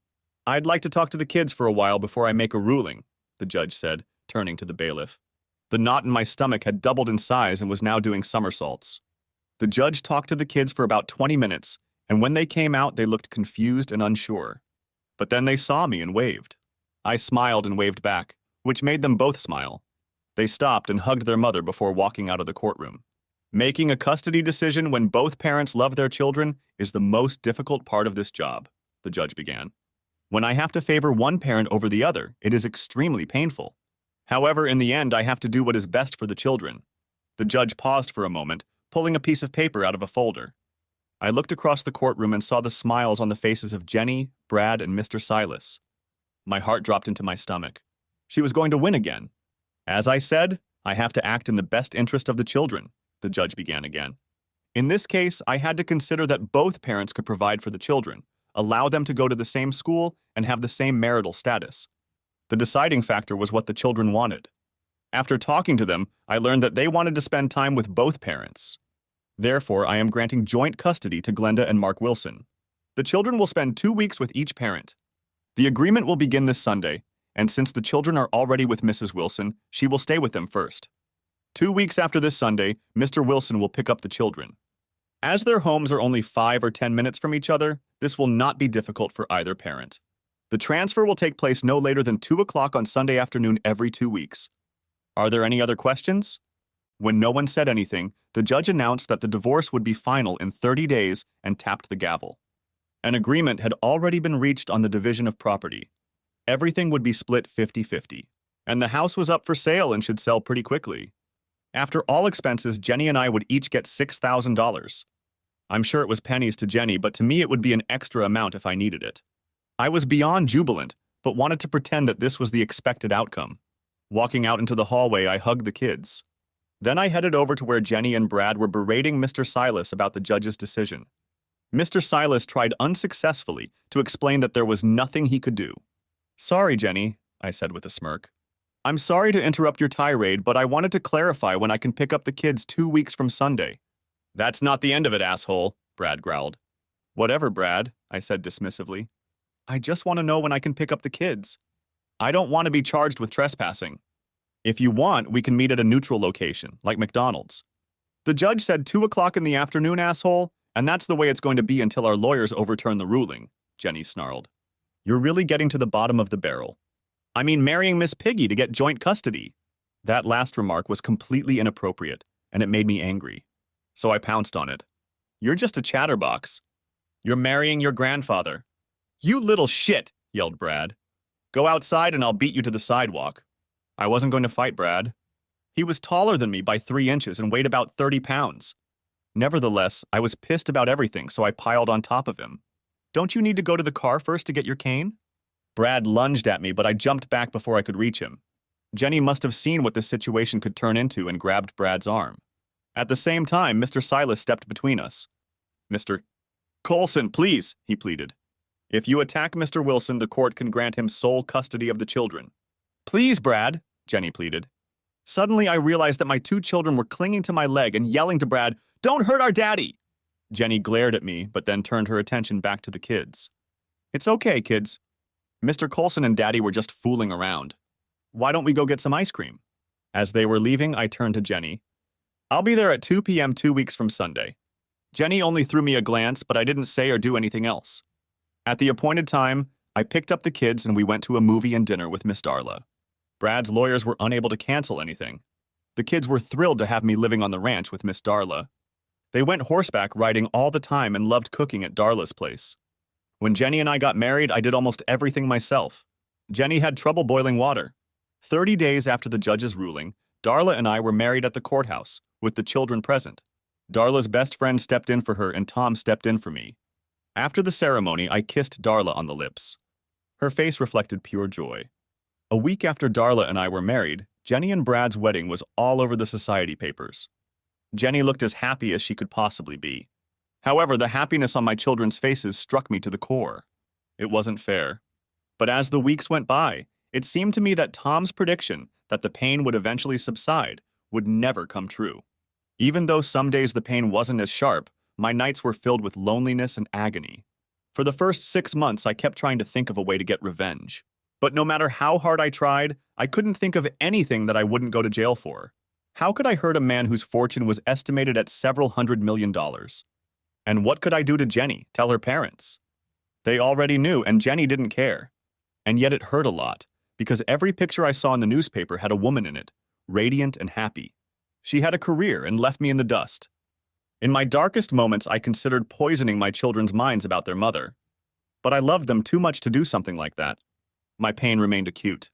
I'd like to talk to the kids for a while before I make a ruling, the judge said, turning to the bailiff. The knot in my stomach had doubled in size and was now doing somersaults. The judge talked to the kids for about 20 minutes, and when they came out, they looked confused and unsure. But then they saw me and waved. I smiled and waved back, which made them both smile. They stopped and hugged their mother before walking out of the courtroom. Making a custody decision when both parents love their children is the most difficult part of this job, the judge began. When I have to favor one parent over the other, it is extremely painful. However, in the end, I have to do what is best for the children. The judge paused for a moment, pulling a piece of paper out of a folder. I looked across the courtroom and saw the smiles on the faces of Jenny, Brad, and Mr. Silas. My heart dropped into my stomach. She was going to win again. As I said, I have to act in the best interest of the children, the judge began again. In this case, I had to consider that both parents could provide for the children, allow them to go to the same school, and have the same marital status. The deciding factor was what the children wanted. After talking to them, I learned that they wanted to spend time with both parents. Therefore, I am granting joint custody to Glenda and Mark Wilson. The children will spend 2 weeks with each parent. The agreement will begin this Sunday, and since the children are already with Mrs. Wilson, she will stay with them first. 2 weeks after this Sunday, Mr. Wilson will pick up the children. As their homes are only 5 or 10 minutes from each other, this will not be difficult for either parent. The transfer will take place no later than 2 o'clock on Sunday afternoon every 2 weeks. Are there any other questions? When no one said anything, the judge announced that the divorce would be final in 30 days and tapped the gavel. An agreement had already been reached on the division of property. Everything would be split 50-50, and the house was up for sale and should sell pretty quickly. After all expenses, Jenny and I would each get $6,000. I'm sure it was pennies to Jenny, but to me it would be an extra amount if I needed it. I was beyond jubilant, but wanted to pretend that this was the expected outcome. Walking out into the hallway, I hugged the kids. Then I headed over to where Jenny and Brad were berating Mr. Silas about the judge's decision. Mr. Silas tried unsuccessfully to explain that there was nothing he could do. "Sorry, Jenny," I said with a smirk. "I'm sorry to interrupt your tirade, but I wanted to clarify when I can pick up the kids 2 weeks from Sunday." "That's not the end of it, asshole," Brad growled. "Whatever, Brad," I said dismissively. "I just want to know when I can pick up the kids. I don't want to be charged with trespassing. If you want, we can meet at a neutral location, like McDonald's." "The judge said 2 o'clock in the afternoon, asshole, and that's the way it's going to be until our lawyers overturn the ruling," Jenny snarled. "You're really getting to the bottom of the barrel. I mean marrying Miss Piggy to get joint custody." That last remark was completely inappropriate, and it made me angry. So I pounced on it. "You're just a chatterbox. You're marrying your grandfather." "You little shit," yelled Brad. "Go outside and I'll beat you to the sidewalk." I wasn't going to fight Brad. He was taller than me by 3 inches and weighed about 30 pounds. Nevertheless, I was pissed about everything, so I piled on top of him. "Don't you need to go to the car first to get your cane?" Brad lunged at me, but I jumped back before I could reach him. Jenny must have seen what this situation could turn into and grabbed Brad's arm. At the same time, Mr. Silas stepped between us. "Mr. Colson, please," he pleaded. "If you attack Mr. Wilson, the court can grant him sole custody of the children." "Please, Brad," Jenny pleaded. Suddenly, I realized that my 2 children were clinging to my leg and yelling to Brad, "Don't hurt our daddy!" Jenny glared at me, but then turned her attention back to the kids. "It's okay, kids. Mr. Colson and Daddy were just fooling around. Why don't we go get some ice cream?" As they were leaving, I turned to Jenny. "I'll be there at 2 p.m. 2 weeks from Sunday." Jenny only threw me a glance, but I didn't say or do anything else. At the appointed time, I picked up the kids and we went to a movie and dinner with Miss Darla. Brad's lawyers were unable to cancel anything. The kids were thrilled to have me living on the ranch with Miss Darla. They went horseback riding all the time and loved cooking at Darla's place. When Jenny and I got married, I did almost everything myself. Jenny had trouble boiling water. 30 days after the judge's ruling, Darla and I were married at the courthouse, with the children present. Darla's best friend stepped in for her and Tom stepped in for me. After the ceremony, I kissed Darla on the lips. Her face reflected pure joy. A week after Darla and I were married, Jenny and Brad's wedding was all over the society papers. Jenny looked as happy as she could possibly be. However, the happiness on my children's faces struck me to the core. It wasn't fair. But as the weeks went by, it seemed to me that Tom's prediction that the pain would eventually subside would never come true. Even though some days the pain wasn't as sharp, my nights were filled with loneliness and agony. For the first 6 months, I kept trying to think of a way to get revenge. But no matter how hard I tried, I couldn't think of anything that I wouldn't go to jail for. How could I hurt a man whose fortune was estimated at several $100 million? And what could I do to Jenny, tell her parents? They already knew, and Jenny didn't care. And yet it hurt a lot, because every picture I saw in the newspaper had a woman in it, radiant and happy. She had a career and left me in the dust. In my darkest moments, I considered poisoning my children's minds about their mother. But I loved them too much to do something like that. My pain remained acute.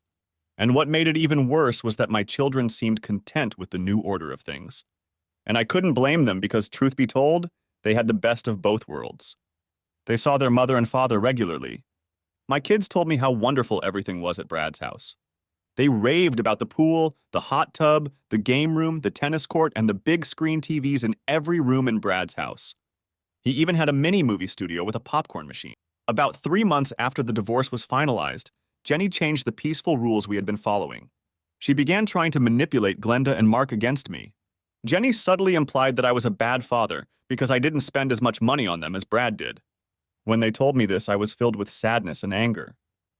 And what made it even worse was that my children seemed content with the new order of things. And I couldn't blame them because, truth be told, they had the best of both worlds. They saw their mother and father regularly. My kids told me how wonderful everything was at Brad's house. They raved about the pool, the hot tub, the game room, the tennis court, and the big screen TVs in every room in Brad's house. He even had a mini movie studio with a popcorn machine. About 3 months after the divorce was finalized, Jenny changed the peaceful rules we had been following. She began trying to manipulate Glenda and Mark against me. Jenny subtly implied that I was a bad father because I didn't spend as much money on them as Brad did. When they told me this, I was filled with sadness and anger.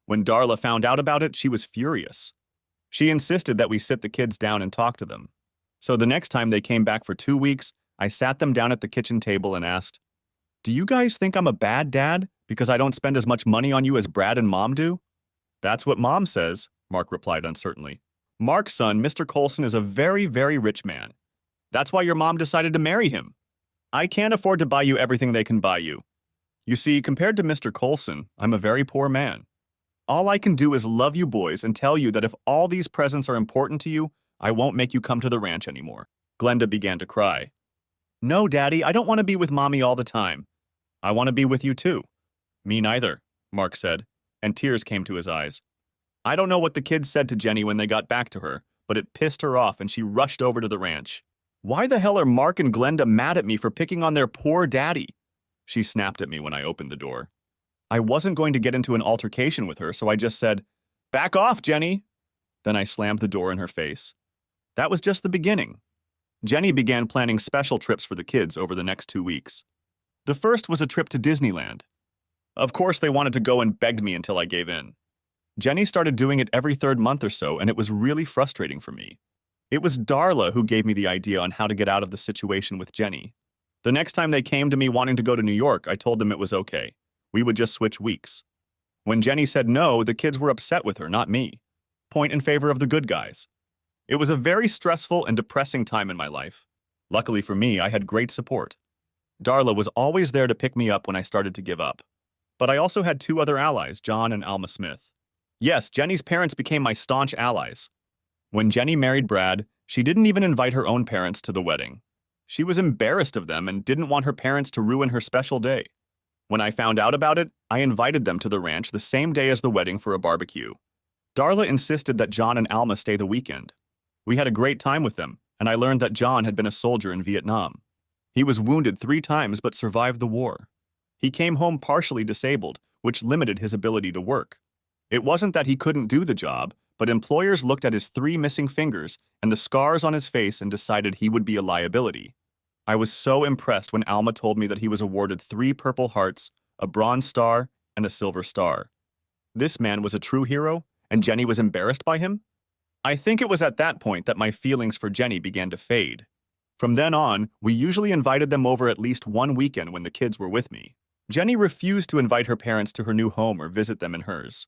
When Darla found out about it, she was furious. She insisted that we sit the kids down and talk to them. So the next time they came back for 2 weeks, I sat them down at the kitchen table and asked, "Do you guys think I'm a bad dad because I don't spend as much money on you as Brad and Mom do?" "That's what Mom says," Mark replied uncertainly. "Mark's son, Mr. Colson, is a very, very rich man. That's why your mom decided to marry him. I can't afford to buy you everything they can buy you. You see, compared to Mr. Colson, I'm a very poor man. All I can do is love you boys and tell you that if all these presents are important to you, I won't make you come to the ranch anymore." Glenda began to cry. "No, Daddy, I don't want to be with Mommy all the time. I want to be with you too." "Me neither," Mark said, and tears came to his eyes. I don't know what the kids said to Jenny when they got back to her, but it pissed her off and she rushed over to the ranch. "Why the hell are Mark and Glenda mad at me for picking on their poor daddy?" She snapped at me when I opened the door. I wasn't going to get into an altercation with her, so I just said, "Back off, Jenny!" Then I slammed the door in her face. That was just the beginning. Jenny began planning special trips for the kids over the next 2 weeks. The first was a trip to Disneyland. Of course, they wanted to go and begged me until I gave in. Jenny started doing it every 3rd month or so, and it was really frustrating for me. It was Darla who gave me the idea on how to get out of the situation with Jenny. The next time they came to me wanting to go to New York, I told them it was okay. We would just switch weeks. When Jenny said no, the kids were upset with her, not me. Point in favor of the good guys. It was a very stressful and depressing time in my life. Luckily for me, I had great support. Darla was always there to pick me up when I started to give up. But I also had 2 other allies, John and Alma Smith. Yes, Jenny's parents became my staunch allies. When Jenny married Brad, she didn't even invite her own parents to the wedding. She was embarrassed of them and didn't want her parents to ruin her special day. When I found out about it, I invited them to the ranch the same day as the wedding for a barbecue. Darla insisted that John and Alma stay the weekend. We had a great time with them, and I learned that John had been a soldier in Vietnam. He was wounded 3 times but survived the war. He came home partially disabled, which limited his ability to work. It wasn't that he couldn't do the job, but employers looked at his 3 missing fingers and the scars on his face and decided he would be a liability. I was so impressed when Alma told me that he was awarded 3 Purple Hearts, a Bronze Star, and a Silver Star. This man was a true hero, and Jenny was embarrassed by him? I think it was at that point that my feelings for Jenny began to fade. From then on, we usually invited them over at least one weekend when the kids were with me. Jenny refused to invite her parents to her new home or visit them in hers.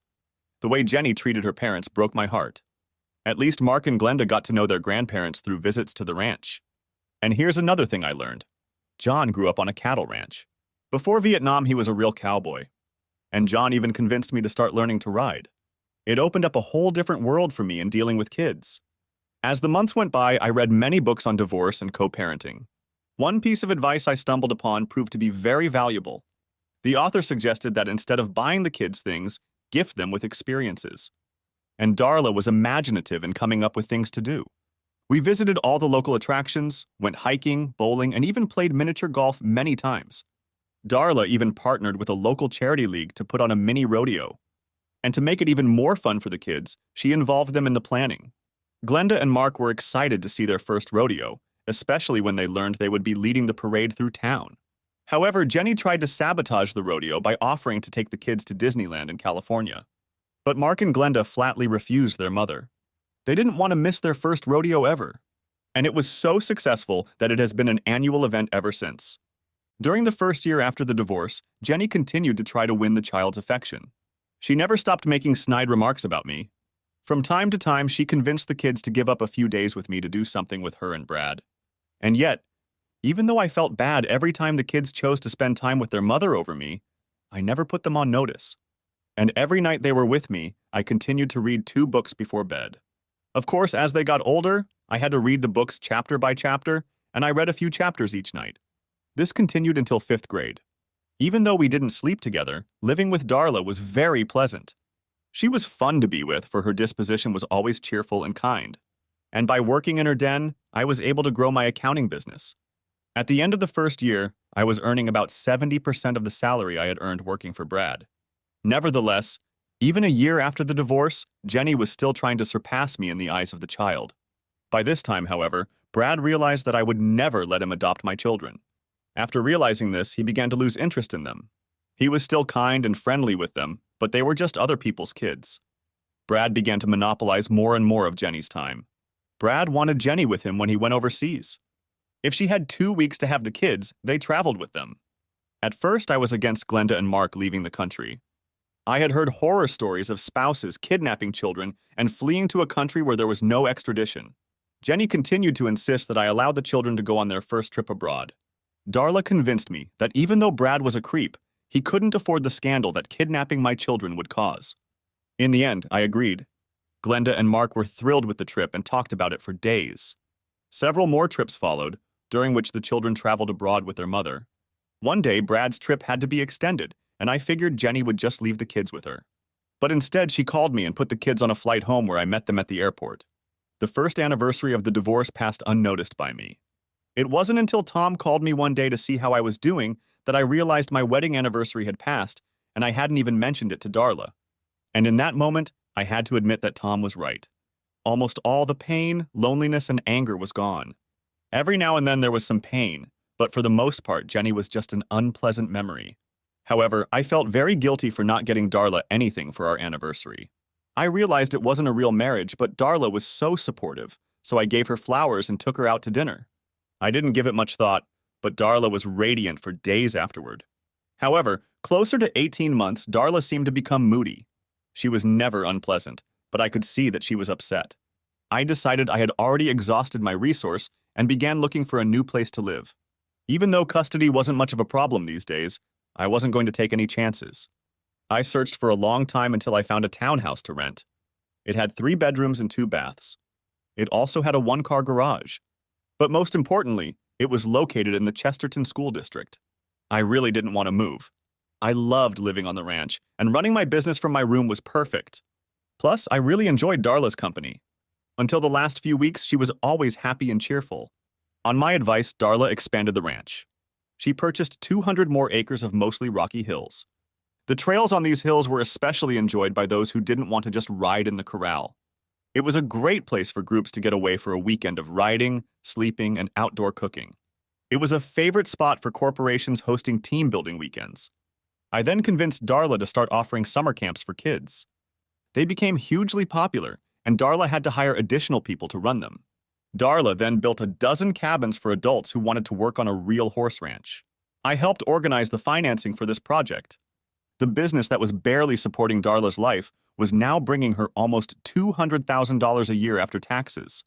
The way Jenny treated her parents broke my heart. At least Mark and Glenda got to know their grandparents through visits to the ranch. And here's another thing I learned. John grew up on a cattle ranch. Before Vietnam, he was a real cowboy. And John even convinced me to start learning to ride. It opened up a whole different world for me in dealing with kids. As the months went by, I read many books on divorce and co-parenting. One piece of advice I stumbled upon proved to be very valuable. The author suggested that instead of buying the kids things, gift them with experiences. And Darla was imaginative in coming up with things to do. We visited all the local attractions, went hiking, bowling, and even played miniature golf many times. Darla even partnered with a local charity league to put on a mini rodeo. And to make it even more fun for the kids, she involved them in the planning. Glenda and Mark were excited to see their first rodeo, especially when they learned they would be leading the parade through town. However, Jenny tried to sabotage the rodeo by offering to take the kids to Disneyland in California. But Mark and Glenda flatly refused their mother. They didn't want to miss their first rodeo ever. And it was so successful that it has been an annual event ever since. During the first year after the divorce, Jenny continued to try to win the child's affection. She never stopped making snide remarks about me. From time to time, she convinced the kids to give up a few days with me to do something with her and Brad. And yet, even though I felt bad every time the kids chose to spend time with their mother over me, I never put them on notice. And every night they were with me, I continued to read 2 books before bed. Of course, as they got older, I had to read the books chapter by chapter, and I read a few chapters each night. This continued until 5th grade. Even though we didn't sleep together, living with Darla was very pleasant. She was fun to be with, for her disposition was always cheerful and kind. And by working in her den, I was able to grow my accounting business. At the end of the first year, I was earning about 70% of the salary I had earned working for Brad. Nevertheless, even a year after the divorce, Jenny was still trying to surpass me in the eyes of the child. By this time, however, Brad realized that I would never let him adopt my children. After realizing this, he began to lose interest in them. He was still kind and friendly with them, but they were just other people's kids. Brad began to monopolize more and more of Jenny's time. Brad wanted Jenny with him when he went overseas. If she had 2 weeks to have the kids, they traveled with them. At first, I was against Glenda and Mark leaving the country. I had heard horror stories of spouses kidnapping children and fleeing to a country where there was no extradition. Jenny continued to insist that I allow the children to go on their first trip abroad. Darla convinced me that even though Brad was a creep, he couldn't afford the scandal that kidnapping my children would cause. In the end, I agreed. Glenda and Mark were thrilled with the trip and talked about it for days. Several more trips followed, during which the children traveled abroad with their mother. One day, Brad's trip had to be extended, and I figured Jenny would just leave the kids with her. But instead, she called me and put the kids on a flight home where I met them at the airport. The first anniversary of the divorce passed unnoticed by me. It wasn't until Tom called me one day to see how I was doing that I realized my wedding anniversary had passed, and I hadn't even mentioned it to Darla. And in that moment, I had to admit that Tom was right. Almost all the pain, loneliness, and anger was gone. Every now and then there was some pain, but for the most part, Jenny was just an unpleasant memory. However, I felt very guilty for not getting Darla anything for our anniversary. I realized it wasn't a real marriage, but Darla was so supportive, so I gave her flowers and took her out to dinner. I didn't give it much thought, but Darla was radiant for days afterward. However, closer to 18 months, Darla seemed to become moody. She was never unpleasant, but I could see that she was upset. I decided I had already exhausted my resource and began looking for a new place to live. Even though custody wasn't much of a problem these days, I wasn't going to take any chances. I searched for a long time until I found a townhouse to rent. It had 3 bedrooms and 2 baths. It also had a 1-car garage. But most importantly, it was located in the Chesterton School District. I really didn't want to move. I loved living on the ranch, and running my business from my room was perfect. Plus, I really enjoyed Darla's company. Until the last few weeks, she was always happy and cheerful. On my advice, Darla expanded the ranch. She purchased 200 more acres of mostly rocky hills. The trails on these hills were especially enjoyed by those who didn't want to just ride in the corral. It was a great place for groups to get away for a weekend of riding, sleeping, and outdoor cooking. It was a favorite spot for corporations hosting team-building weekends. I then convinced Darla to start offering summer camps for kids. They became hugely popular, and Darla had to hire additional people to run them. Darla then built a dozen cabins for adults who wanted to work on a real horse ranch. I helped organize the financing for this project. The business that was barely supporting Darla's life was now bringing her almost $200,000 a year after taxes.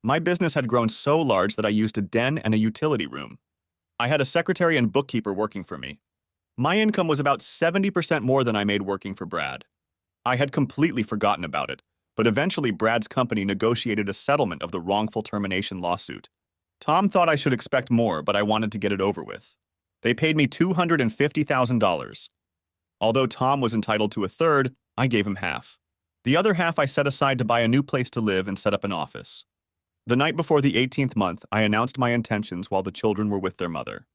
My business had grown so large that I used a den and a utility room. I had a secretary and bookkeeper working for me. My income was about 70% more than I made working for Brad. I had completely forgotten about it, but eventually Brad's company negotiated a settlement of the wrongful termination lawsuit. Tom thought I should expect more, but I wanted to get it over with. They paid me $250,000. Although Tom was entitled to a third, I gave him half. The other half I set aside to buy a new place to live and set up an office. The night before the 18th month, I announced my intentions while the children were with their mother.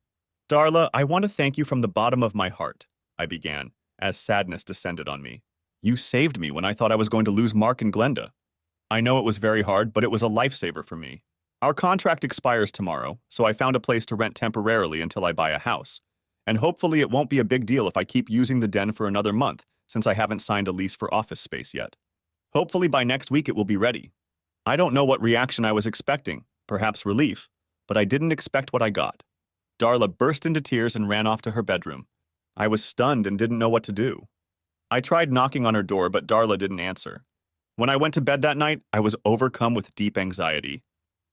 Darla, I want to thank you from the bottom of my heart, I began, as sadness descended on me. You saved me when I thought I was going to lose Mark and Glenda. I know it was very hard, but it was a lifesaver for me. Our contract expires tomorrow, so I found a place to rent temporarily until I buy a house. And hopefully it won't be a big deal if I keep using the den for another month, since I haven't signed a lease for office space yet. Hopefully by next week it will be ready. I don't know what reaction I was expecting, perhaps relief, but I didn't expect what I got. Darla burst into tears and ran off to her bedroom. I was stunned and didn't know what to do. I tried knocking on her door, but Darla didn't answer. When I went to bed that night, I was overcome with deep anxiety.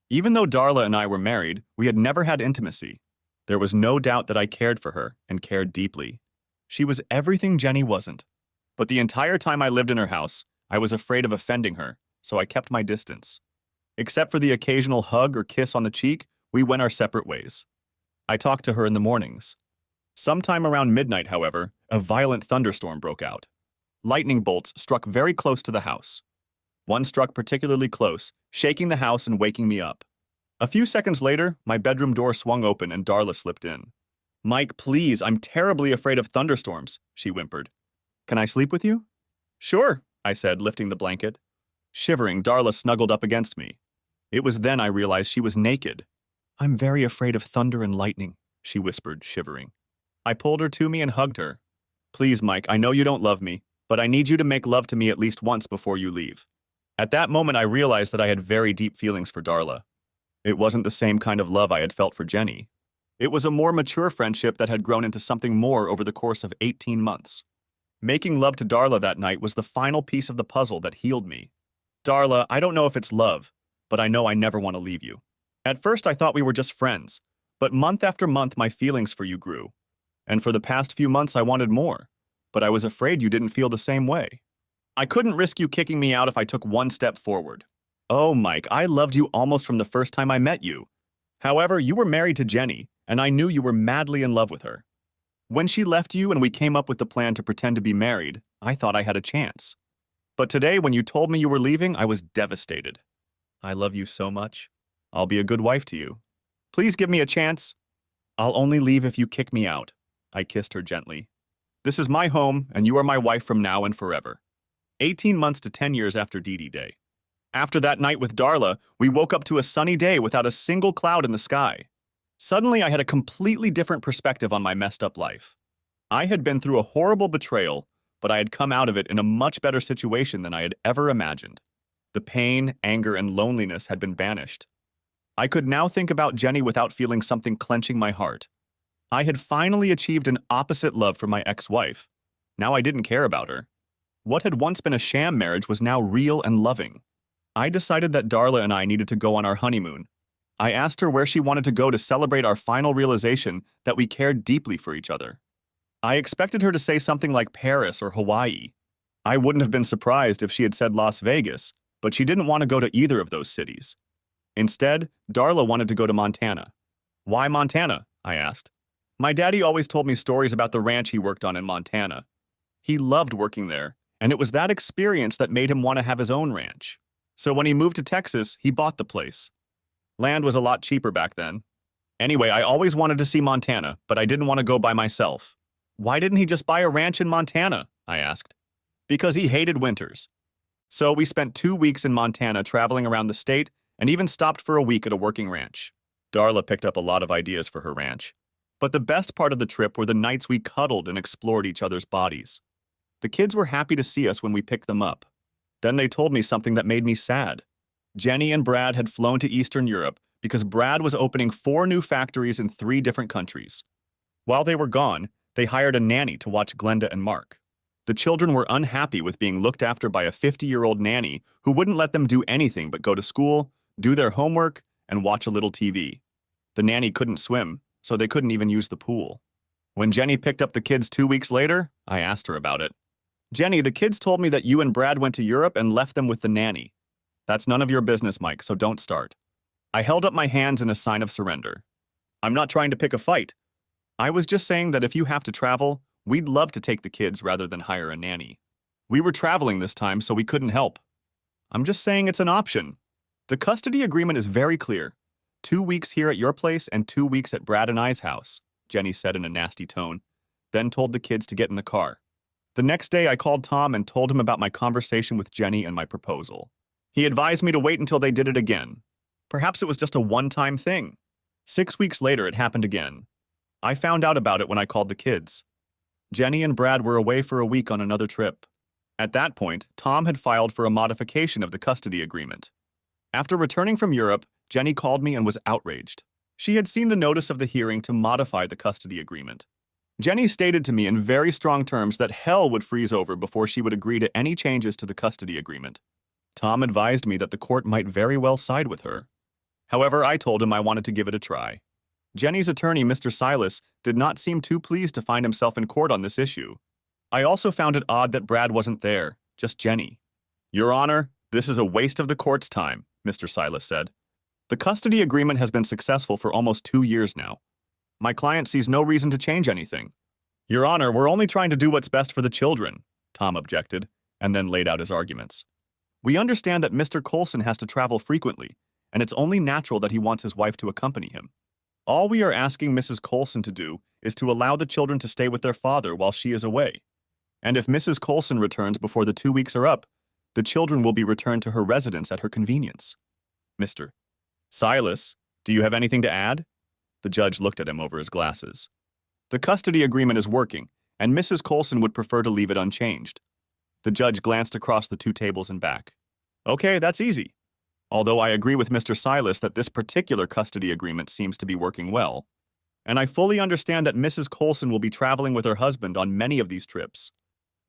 Even though Darla and I were married, we had never had intimacy. There was no doubt that I cared for her and cared deeply. She was everything Jenny wasn't. But the entire time I lived in her house, I was afraid of offending her, so I kept my distance. Except for the occasional hug or kiss on the cheek, we went our separate ways. I talked to her in the mornings. Sometime around midnight, however, a violent thunderstorm broke out. Lightning bolts struck very close to the house. One struck particularly close, shaking the house and waking me up. A few seconds later, my bedroom door swung open and Darla slipped in. "Mike, please, I'm terribly afraid of thunderstorms," she whimpered. "Can I sleep with you?" "Sure," I said, lifting the blanket. Shivering, Darla snuggled up against me. It was then I realized she was naked. "I'm very afraid of thunder and lightning," she whispered, shivering. I pulled her to me and hugged her. "Please, Mike, I know you don't love me, but I need you to make love to me at least once before you leave." At that moment, I realized that I had very deep feelings for Darla. It wasn't the same kind of love I had felt for Jenny. It was a more mature friendship that had grown into something more over the course of 18 months. Making love to Darla that night was the final piece of the puzzle that healed me. "Darla, I don't know if it's love, but I know I never want to leave you. At first, I thought we were just friends, but month after month, my feelings for you grew. And for the past few months, I wanted more, but I was afraid you didn't feel the same way. I couldn't risk you kicking me out if I took one step forward. Oh, Mike, I loved you almost from the first time I met you. However, you were married to Jenny, and I knew you were madly in love with her. When she left you and we came up with the plan to pretend to be married, I thought I had a chance. But today, when you told me you were leaving, I was devastated. I love you so much. I'll be a good wife to you. Please give me a chance. I'll only leave if you kick me out." I kissed her gently. "This is my home, and you are my wife from now and forever." 18 months to 10 years after D.D. Day. After that night with Darla, we woke up to a sunny day without a single cloud in the sky. Suddenly, I had a completely different perspective on my messed up life. I had been through a horrible betrayal, but I had come out of it in a much better situation than I had ever imagined. The pain, anger, and loneliness had been banished. I could now think about Jenny without feeling something clenching my heart. I had finally achieved an opposite love for my ex-wife. Now I didn't care about her. What had once been a sham marriage was now real and loving. I decided that Darla and I needed to go on our honeymoon. I asked her where she wanted to go to celebrate our final realization that we cared deeply for each other. I expected her to say something like Paris or Hawaii. I wouldn't have been surprised if she had said Las Vegas, but she didn't want to go to either of those cities. Instead, Darla wanted to go to Montana. "Why Montana?" I asked. My daddy always told me stories about the ranch he worked on in Montana. He loved working there, and it was that experience that made him want to have his own ranch. So when he moved to Texas, he bought the place. Land was a lot cheaper back then. Anyway, I always wanted to see Montana, but I didn't want to go by myself. "Why didn't he just buy a ranch in Montana?" I asked. "Because he hated winters." So we spent 2 weeks in Montana traveling around the state and even stopped for a week at a working ranch. Darla picked up a lot of ideas for her ranch. But the best part of the trip were the nights we cuddled and explored each other's bodies. The kids were happy to see us when we picked them up. Then they told me something that made me sad. Jenny and Brad had flown to Eastern Europe because Brad was opening 4 new factories in 3 different countries. While they were gone, they hired a nanny to watch Glenda and Mark. The children were unhappy with being looked after by a 50-year-old nanny who wouldn't let them do anything but go to school, do their homework, and watch a little TV. The nanny couldn't swim, so they couldn't even use the pool. When Jenny picked up the kids 2 weeks later, I asked her about it. "Jenny, the kids told me that you and Brad went to Europe and left them with the nanny." "That's none of your business, Mike, so don't start." I held up my hands in a sign of surrender. "I'm not trying to pick a fight. I was just saying that if you have to travel, we'd love to take the kids rather than hire a nanny. We were traveling this time, so we couldn't help. I'm just saying it's an option. The custody agreement is very clear. 2 weeks here at your place and 2 weeks at Brad and I's house," Jenny said in a nasty tone, then told the kids to get in the car. The next day, I called Tom and told him about my conversation with Jenny and my proposal. He advised me to wait until they did it again. Perhaps it was just a one-time thing. 6 weeks later, it happened again. I found out about it when I called the kids. Jenny and Brad were away for a week on another trip. At that point, Tom had filed for a modification of the custody agreement. After returning from Europe, Jenny called me and was outraged. She had seen the notice of the hearing to modify the custody agreement. Jenny stated to me in very strong terms that hell would freeze over before she would agree to any changes to the custody agreement. Tom advised me that the court might very well side with her. However, I told him I wanted to give it a try. Jenny's attorney, Mr. Silas, did not seem too pleased to find himself in court on this issue. I also found it odd that Brad wasn't there, just Jenny. Your Honor, this is a waste of the court's time, Mr. Silas said. The custody agreement has been successful for almost 2 years now. My client sees no reason to change anything. Your Honor, we're only trying to do what's best for the children, Tom objected, and then laid out his arguments. We understand that Mr. Coulson has to travel frequently, and it's only natural that he wants his wife to accompany him. All we are asking Mrs. Coulson to do is to allow the children to stay with their father while she is away. And if Mrs. Coulson returns before the 2 weeks are up, the children will be returned to her residence at her convenience. Mr. Silas, do you have anything to add? The judge looked at him over his glasses. The custody agreement is working, and Mrs. Coulson would prefer to leave it unchanged. The judge glanced across the 2 tables and back. Okay, that's easy. Although I agree with Mr. Silas that this particular custody agreement seems to be working well. And I fully understand that Mrs. Coulson will be traveling with her husband on many of these trips.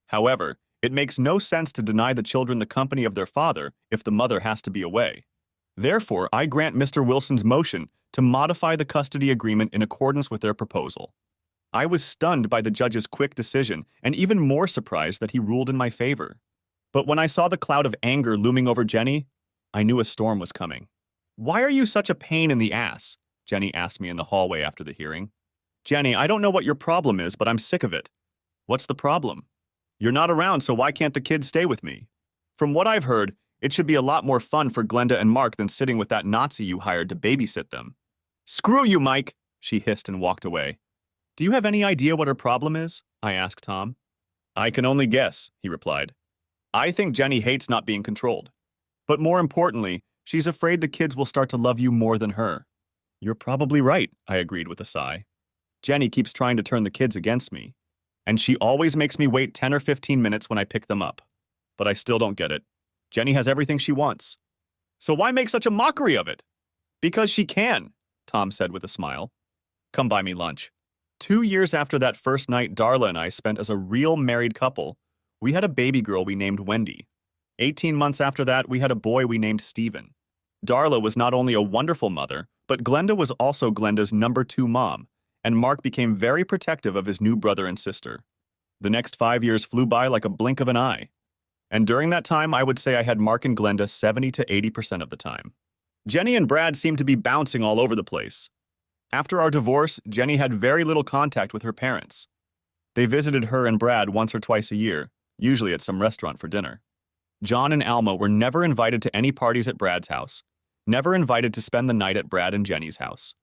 However, it makes no sense to deny the children the company of their father if the mother has to be away. Therefore, I grant Mr. Wilson's motion to modify the custody agreement in accordance with their proposal. I was stunned by the judge's quick decision and even more surprised that he ruled in my favor. But when I saw the cloud of anger looming over Jenny, I knew a storm was coming. Why are you such a pain in the ass? Jenny asked me in the hallway after the hearing. Jenny, I don't know what your problem is, but I'm sick of it. What's the problem? You're not around, so why can't the kids stay with me? From what I've heard, it should be a lot more fun for Glenda and Mark than sitting with that Nazi you hired to babysit them. Screw you, Mike, she hissed and walked away. Do you have any idea what her problem is? I asked Tom. I can only guess, he replied. I think Jenny hates not being controlled. But more importantly, she's afraid the kids will start to love you more than her. You're probably right, I agreed with a sigh. Jenny keeps trying to turn the kids against me. And she always makes me wait 10 or 15 minutes when I pick them up. But I still don't get it. Jenny has everything she wants. So why make such a mockery of it? Because she can, Tom said with a smile. Come buy me lunch. 2 years after that first night Darla and I spent as a real married couple, we had a baby girl we named Wendy. 18 months after that, we had a boy we named Stephen. Darla was not only a wonderful mother, but Glenda was also Glenda's number 2 mom, and Mark became very protective of his new brother and sister. The next 5 years flew by like a blink of an eye. And during that time, I would say I had Mark and Glenda 70 to 80% of the time. Jenny and Brad seemed to be bouncing all over the place. After our divorce, Jenny had very little contact with her parents. They visited her and Brad once or twice a year, usually at some restaurant for dinner. John and Alma were never invited to any parties at Brad's house, never invited to spend the night at Brad and Jenny's house.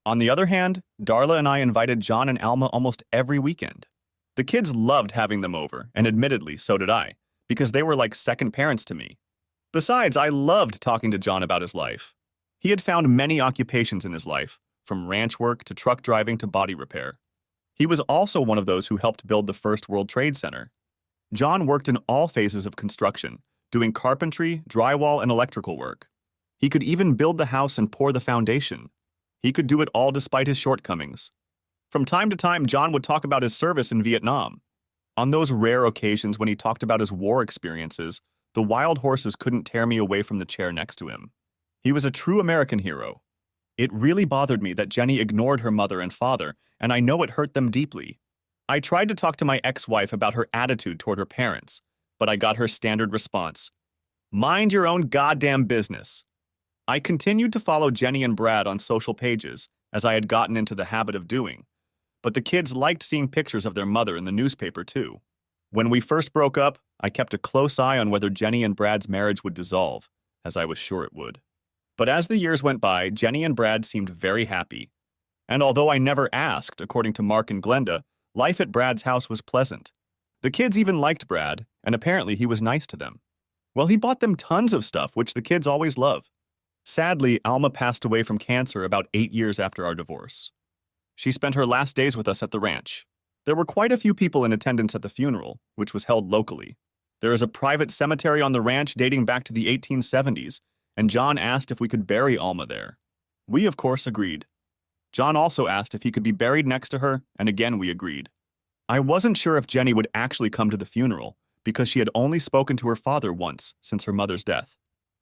On the other hand, Darla and I invited John and Alma almost every weekend. The kids loved having them over, and admittedly, so did I, because they were like second parents to me. Besides, I loved talking to John about his life. He had found many occupations in his life, from ranch work to truck driving to body repair. He was also one of those who helped build the first World Trade Center. John worked in all phases of construction, doing carpentry, drywall, and electrical work. He could even build the house and pour the foundation. He could do it all despite his shortcomings. From time to time, John would talk about his service in Vietnam. On those rare occasions when he talked about his war experiences, the wild horses couldn't tear me away from the chair next to him. He was a true American hero. It really bothered me that Jenny ignored her mother and father, and I know it hurt them deeply. I tried to talk to my ex-wife about her attitude toward her parents, but I got her standard response. Mind your own goddamn business. I continued to follow Jenny and Brad on social pages, as I had gotten into the habit of doing, but the kids liked seeing pictures of their mother in the newspaper too. When we first broke up, I kept a close eye on whether Jenny and Brad's marriage would dissolve, as I was sure it would. But as the years went by, Jenny and Brad seemed very happy. And although I never asked, according to Mark and Glenda, life at Brad's house was pleasant. The kids even liked Brad, and apparently he was nice to them. Well, he bought them tons of stuff, which the kids always love. Sadly, Alma passed away from cancer about 8 years after our divorce. She spent her last days with us at the ranch. There were quite a few people in attendance at the funeral, which was held locally. There is a private cemetery on the ranch dating back to the 1870s, and John asked if we could bury Alma there. We, of course, agreed. John also asked if he could be buried next to her, and again we agreed. I wasn't sure if Jenny would actually come to the funeral, because she had only spoken to her father once since her mother's death.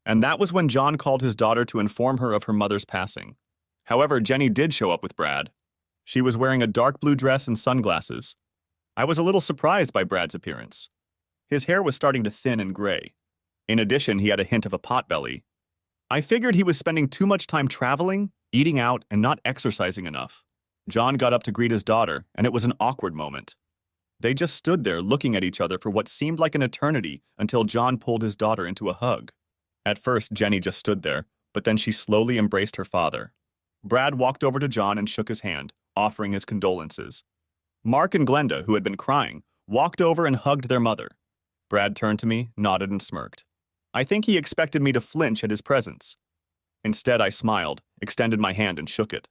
And that was when John called his daughter to inform her of her mother's passing. However, Jenny did show up with Brad. She was wearing a dark blue dress and sunglasses. I was a little surprised by Brad's appearance. His hair was starting to thin and gray. In addition, he had a hint of a potbelly. I figured he was spending too much time traveling, eating out, and not exercising enough. John got up to greet his daughter, and it was an awkward moment. They just stood there looking at each other for what seemed like an eternity until John pulled his daughter into a hug. At first, Jenny just stood there, but then she slowly embraced her father. Brad walked over to John and shook his hand, offering his condolences. Mark and Glenda, who had been crying, walked over and hugged their mother. Brad turned to me, nodded, and smirked. I think he expected me to flinch at his presence. Instead, I smiled, extended my hand, and shook it.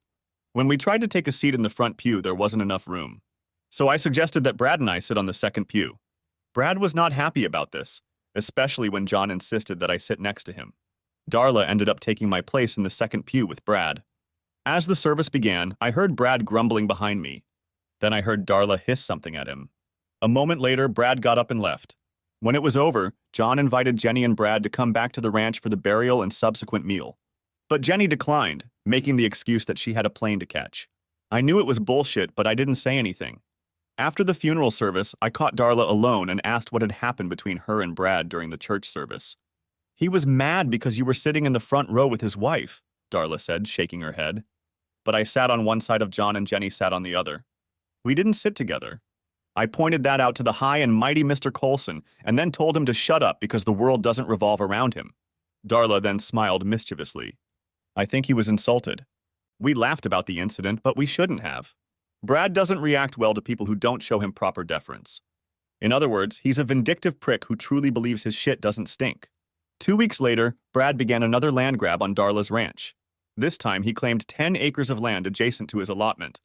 When we tried to take a seat in the front pew, there wasn't enough room. So I suggested that Brad and I sit on the second pew. Brad was not happy about this, especially when John insisted that I sit next to him. Darla ended up taking my place in the second pew with Brad. As the service began, I heard Brad grumbling behind me. Then I heard Darla hiss something at him. A moment later, Brad got up and left. When it was over, John invited Jenny and Brad to come back to the ranch for the burial and subsequent meal. But Jenny declined, making the excuse that she had a plane to catch. I knew it was bullshit, but I didn't say anything. After the funeral service, I caught Darla alone and asked what had happened between her and Brad during the church service. He was mad because you were sitting in the front row with his wife, Darla said, shaking her head. But I sat on one side of John and Jenny sat on the other. We didn't sit together. I pointed that out to the high and mighty Mr. Coulson and then told him to shut up because the world doesn't revolve around him. Darla then smiled mischievously. I think he was insulted. We laughed about the incident, but we shouldn't have. Brad doesn't react well to people who don't show him proper deference. In other words, he's a vindictive prick who truly believes his shit doesn't stink. 2 weeks later, Brad began another land grab on Darla's ranch. This time, he claimed 10 acres of land adjacent to his allotment.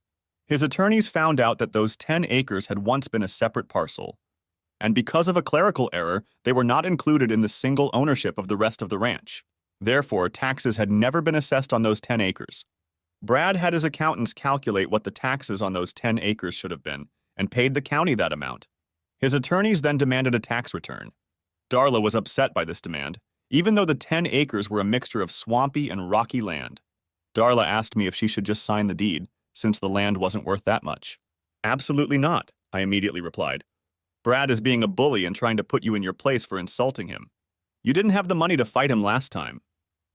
His attorneys found out that those 10 acres had once been a separate parcel. And because of a clerical error, they were not included in the single ownership of the rest of the ranch. Therefore, taxes had never been assessed on those 10 acres. Brad had his accountants calculate what the taxes on those 10 acres should have been, and paid the county that amount. His attorneys then demanded a tax return. Darla was upset by this demand, even though the 10 acres were a mixture of swampy and rocky land. Darla asked me if she should just sign the deed, since the land wasn't worth that much. Absolutely not, I immediately replied. Brad is being a bully and trying to put you in your place for insulting him. You didn't have the money to fight him last time.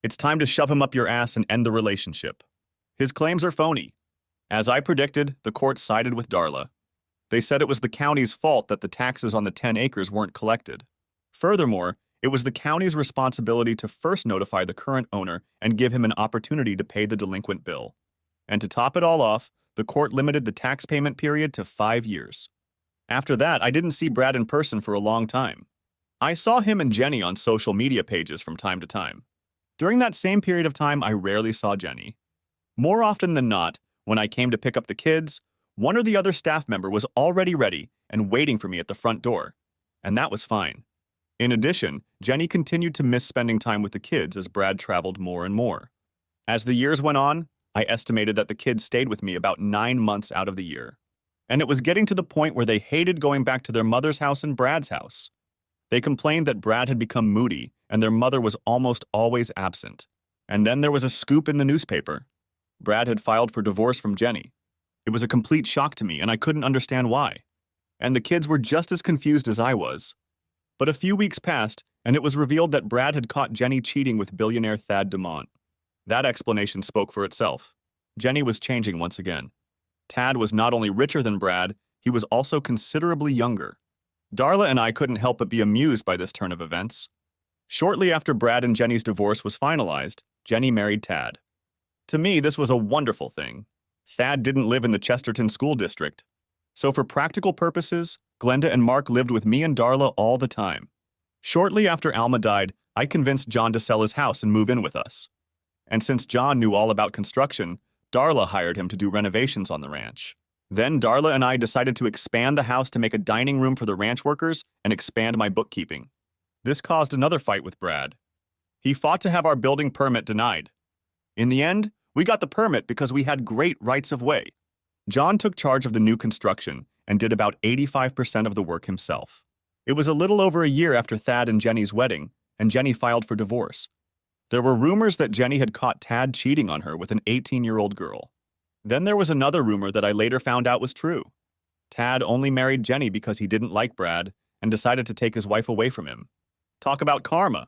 It's time to shove him up your ass and end the relationship. His claims are phony. As I predicted, the court sided with Darla. They said it was the county's fault that the taxes on the 10 acres weren't collected. Furthermore, it was the county's responsibility to first notify the current owner and give him an opportunity to pay the delinquent bill. And to top it all off, the court limited the tax payment period to 5 years. After that, I didn't see Brad in person for a long time. I saw him and Jenny on social media pages from time to time. During that same period of time, I rarely saw Jenny. More often than not, when I came to pick up the kids, one or the other staff member was already ready and waiting for me at the front door, and that was fine. In addition, Jenny continued to miss spending time with the kids as Brad traveled more and more. As the years went on, I estimated that the kids stayed with me about 9 months out of the year. And it was getting to the point where they hated going back to their mother's house and Brad's house. They complained that Brad had become moody and their mother was almost always absent. And then there was a scoop in the newspaper. Brad had filed for divorce from Jenny. It was a complete shock to me and I couldn't understand why. And the kids were just as confused as I was. But a few weeks passed and it was revealed that Brad had caught Jenny cheating with billionaire Thad DeMont. That explanation spoke for itself. Jenny was changing once again. Tad was not only richer than Brad, he was also considerably younger. Darla and I couldn't help but be amused by this turn of events. Shortly after Brad and Jenny's divorce was finalized, Jenny married Tad. To me, this was a wonderful thing. Thad didn't live in the Chesterton School District. So for practical purposes, Glenda and Mark lived with me and Darla all the time. Shortly after Alma died, I convinced John to sell his house and move in with us. And since John knew all about construction, Darla hired him to do renovations on the ranch. Then Darla and I decided to expand the house to make a dining room for the ranch workers and expand my bookkeeping. This caused another fight with Brad. He fought to have our building permit denied. In the end, we got the permit because we had great rights of way. John took charge of the new construction and did about 85% of the work himself. It was a little over a year after Thad and Jenny's wedding, and Jenny filed for divorce. There were rumors that Jenny had caught Tad cheating on her with an 18-year-old girl. Then there was another rumor that I later found out was true. Tad only married Jenny because he didn't like Brad and decided to take his wife away from him. Talk about karma.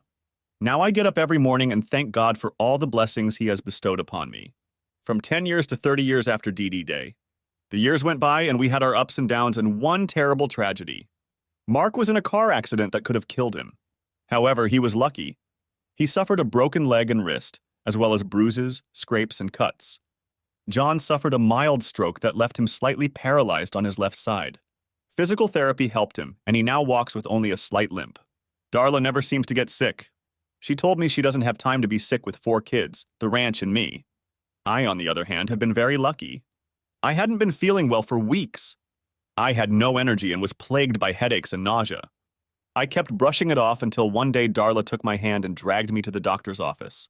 Now I get up every morning and thank God for all the blessings he has bestowed upon me. From 10 years to 30 years after DD Day. The years went by and we had our ups and downs and one terrible tragedy. Mark was in a car accident that could have killed him. However, he was lucky. He suffered a broken leg and wrist, as well as bruises, scrapes, and cuts. John suffered a mild stroke that left him slightly paralyzed on his left side. Physical therapy helped him, and he now walks with only a slight limp. Darla never seems to get sick. She told me she doesn't have time to be sick with 4 kids, the ranch, and me. I, on the other hand, have been very lucky. I hadn't been feeling well for weeks. I had no energy and was plagued by headaches and nausea. I kept brushing it off until one day Darla took my hand and dragged me to the doctor's office.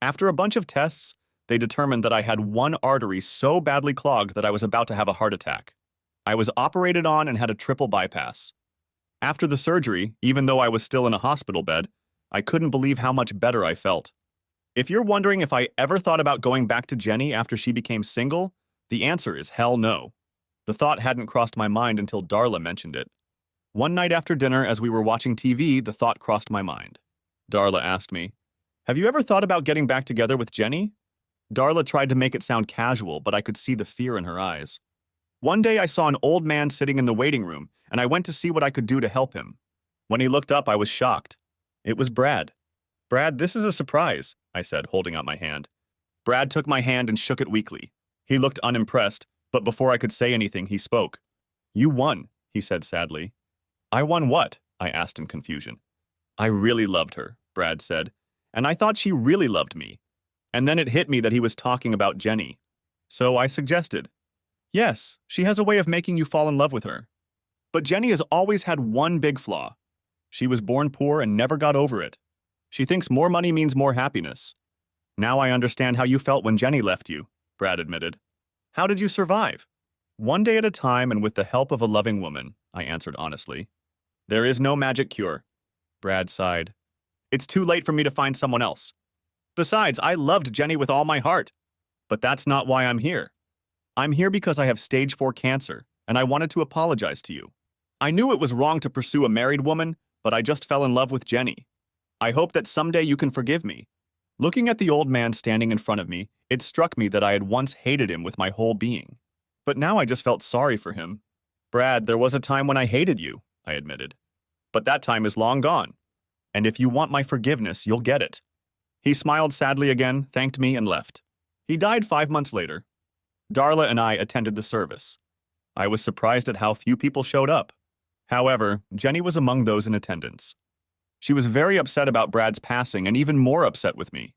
After a bunch of tests, they determined that I had one artery so badly clogged that I was about to have a heart attack. I was operated on and had a triple bypass. After the surgery, even though I was still in a hospital bed, I couldn't believe how much better I felt. If you're wondering if I ever thought about going back to Jenny after she became single, the answer is hell no. The thought hadn't crossed my mind until Darla mentioned it. One night after dinner, as we were watching TV, the thought crossed my mind. Darla asked me, "Have you ever thought about getting back together with Jenny?" Darla tried to make it sound casual, but I could see the fear in her eyes. One day I saw an old man sitting in the waiting room, and I went to see what I could do to help him. When he looked up, I was shocked. It was Brad. "Brad, this is a surprise," I said, holding out my hand. Brad took my hand and shook it weakly. He looked unimpressed, but before I could say anything, he spoke. "You won," he said sadly. "I won what?" I asked in confusion. "I really loved her," Brad said, "and I thought she really loved me." And then it hit me that he was talking about Jenny. So I suggested, "Yes, she has a way of making you fall in love with her. But Jenny has always had one big flaw. She was born poor and never got over it. She thinks more money means more happiness." "Now I understand how you felt when Jenny left you," Brad admitted. "How did you survive?" "One day at a time and with the help of a loving woman," I answered honestly. "There is no magic cure." Brad sighed. "It's too late for me to find someone else. Besides, I loved Jenny with all my heart. But that's not why I'm here. I'm here because I have stage 4 cancer, and I wanted to apologize to you. I knew it was wrong to pursue a married woman, but I just fell in love with Jenny. I hope that someday you can forgive me." Looking at the old man standing in front of me, it struck me that I had once hated him with my whole being. But now I just felt sorry for him. "Brad, there was a time when I hated you," I admitted. "But that time is long gone. And if you want my forgiveness, you'll get it." He smiled sadly again, thanked me, and left. He died 5 months later. Darla and I attended the service. I was surprised at how few people showed up. However, Jenny was among those in attendance. She was very upset about Brad's passing and even more upset with me.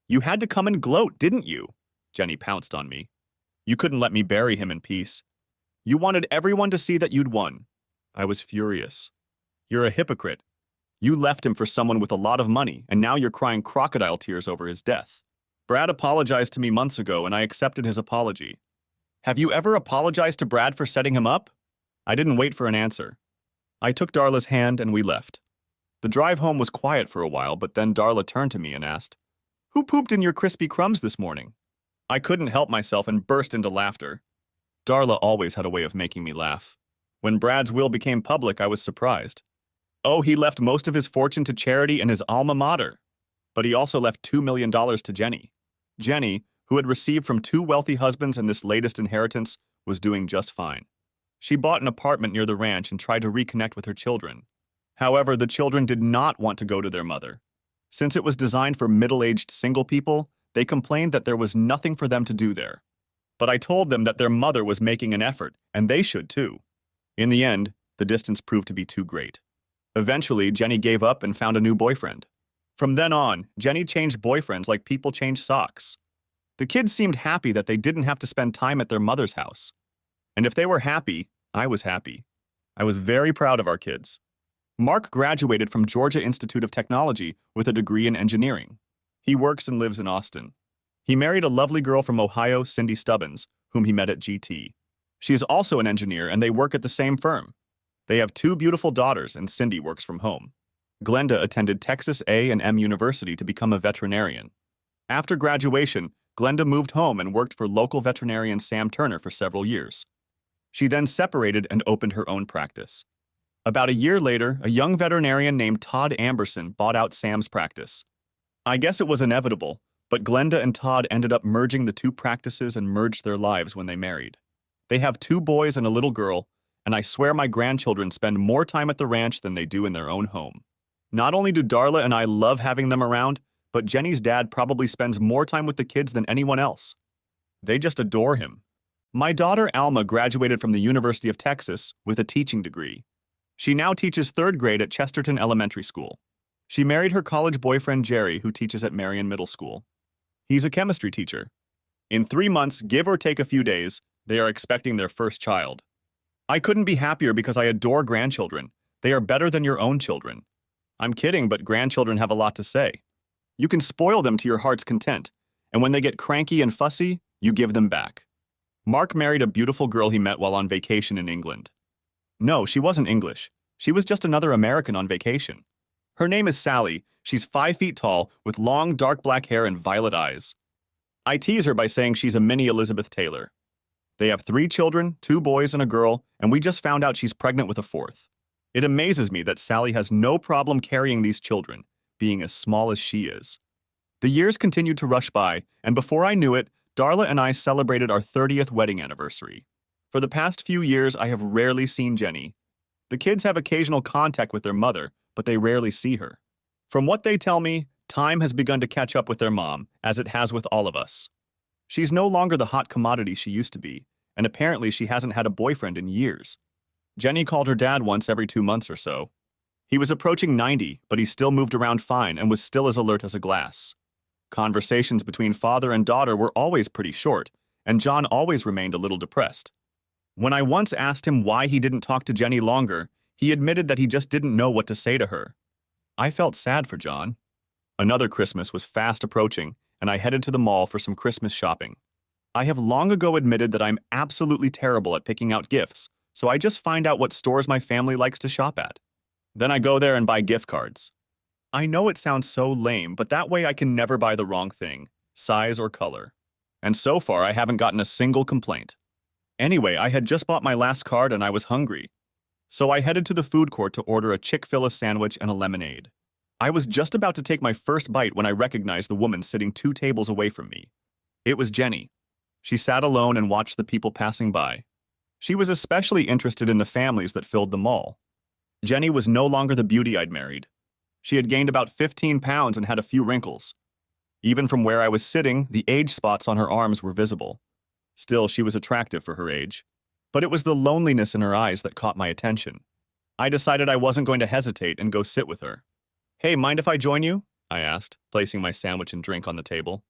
"You had to come and gloat, didn't you?" Jenny pounced on me. "You couldn't let me bury him in peace. You wanted everyone to see that you'd won." I was furious. "You're a hypocrite. You left him for someone with a lot of money, and now you're crying crocodile tears over his death. Brad apologized to me months ago, and I accepted his apology. Have you ever apologized to Brad for setting him up?" I didn't wait for an answer. I took Darla's hand and we left. The drive home was quiet for a while, but then Darla turned to me and asked, "Who pooped in your crispy crumbs this morning?" I couldn't help myself and burst into laughter. Darla always had a way of making me laugh. When Brad's will became public, I was surprised. Oh, he left most of his fortune to charity and his alma mater. But he also left $2 million to Jenny. Jenny, who had received from 2 wealthy husbands and this latest inheritance, was doing just fine. She bought an apartment near the ranch and tried to reconnect with her children. However, the children did not want to go to their mother. Since it was designed for middle-aged single people, they complained that there was nothing for them to do there. But I told them that their mother was making an effort, and they should too. In the end, the distance proved to be too great. Eventually, Jenny gave up and found a new boyfriend. From then on, Jenny changed boyfriends like people change socks. The kids seemed happy that they didn't have to spend time at their mother's house. And if they were happy, I was happy. I was very proud of our kids. Mark graduated from Georgia Institute of Technology with a degree in engineering. He works and lives in Austin. He married a lovely girl from Ohio, Cindy Stubbins, whom he met at GT. She is also an engineer and they work at the same firm. They have two beautiful daughters, and Cindy works from home. Glenda attended Texas A&M University to become a veterinarian. After graduation, Glenda moved home and worked for local veterinarian Sam Turner for several years. She then separated and opened her own practice. About a year later, a young veterinarian named Todd Amberson bought out Sam's practice. I guess it was inevitable, but Glenda and Todd ended up merging the two practices and merged their lives when they married. They have two boys and a little girl, and I swear my grandchildren spend more time at the ranch than they do in their own home. Not only do Darla and I love having them around, but Jenny's dad probably spends more time with the kids than anyone else. They just adore him. My daughter Alma graduated from the University of Texas with a teaching degree. She now teaches third grade at Chesterton Elementary School. She married her college boyfriend Jerry, who teaches at Marion Middle School. He's a chemistry teacher. In 3 months, give or take a few days, they are expecting their first child. I couldn't be happier because I adore grandchildren. They are better than your own children. I'm kidding, but grandchildren have a lot to say. You can spoil them to your heart's content, and when they get cranky and fussy, you give them back. Mark married a beautiful girl he met while on vacation in England. No, she wasn't English. She was just another American on vacation. Her name is Sally. She's 5 feet tall, with long, dark black hair and violet eyes. I tease her by saying she's a mini Elizabeth Taylor. They have 3 children, 2 boys and a girl, and we just found out she's pregnant with a 4th. It amazes me that Sally has no problem carrying these children, being as small as she is. The years continued to rush by, and before I knew it, Darla and I celebrated our 30th wedding anniversary. For the past few years, I have rarely seen Jenny. The kids have occasional contact with their mother, but they rarely see her. From what they tell me, time has begun to catch up with their mom, as it has with all of us. She's no longer the hot commodity she used to be, and apparently she hasn't had a boyfriend in years. Jenny called her dad once every 2 months or so. He was approaching 90, but he still moved around fine and was still as alert as a glass. Conversations between father and daughter were always pretty short, and John always remained a little depressed. When I once asked him why he didn't talk to Jenny longer, he admitted that he just didn't know what to say to her. I felt sad for John. Another Christmas was fast approaching, and I headed to the mall for some Christmas shopping. I have long ago admitted that I'm absolutely terrible at picking out gifts, so I just find out what stores my family likes to shop at. Then I go there and buy gift cards. I know it sounds so lame, but that way I can never buy the wrong thing, size or color. And so far, I haven't gotten a single complaint. Anyway, I had just bought my last card and I was hungry. So I headed to the food court to order a Chick-fil-A sandwich and a lemonade. I was just about to take my first bite when I recognized the woman sitting 2 tables away from me. It was Jenny. She sat alone and watched the people passing by. She was especially interested in the families that filled the mall. Jenny was no longer the beauty I'd married. She had gained about 15 pounds and had a few wrinkles. Even from where I was sitting, the age spots on her arms were visible. Still, she was attractive for her age. But it was the loneliness in her eyes that caught my attention. I decided I wasn't going to hesitate and go sit with her. "Hey, mind if I join you?" I asked, placing my sandwich and drink on the table.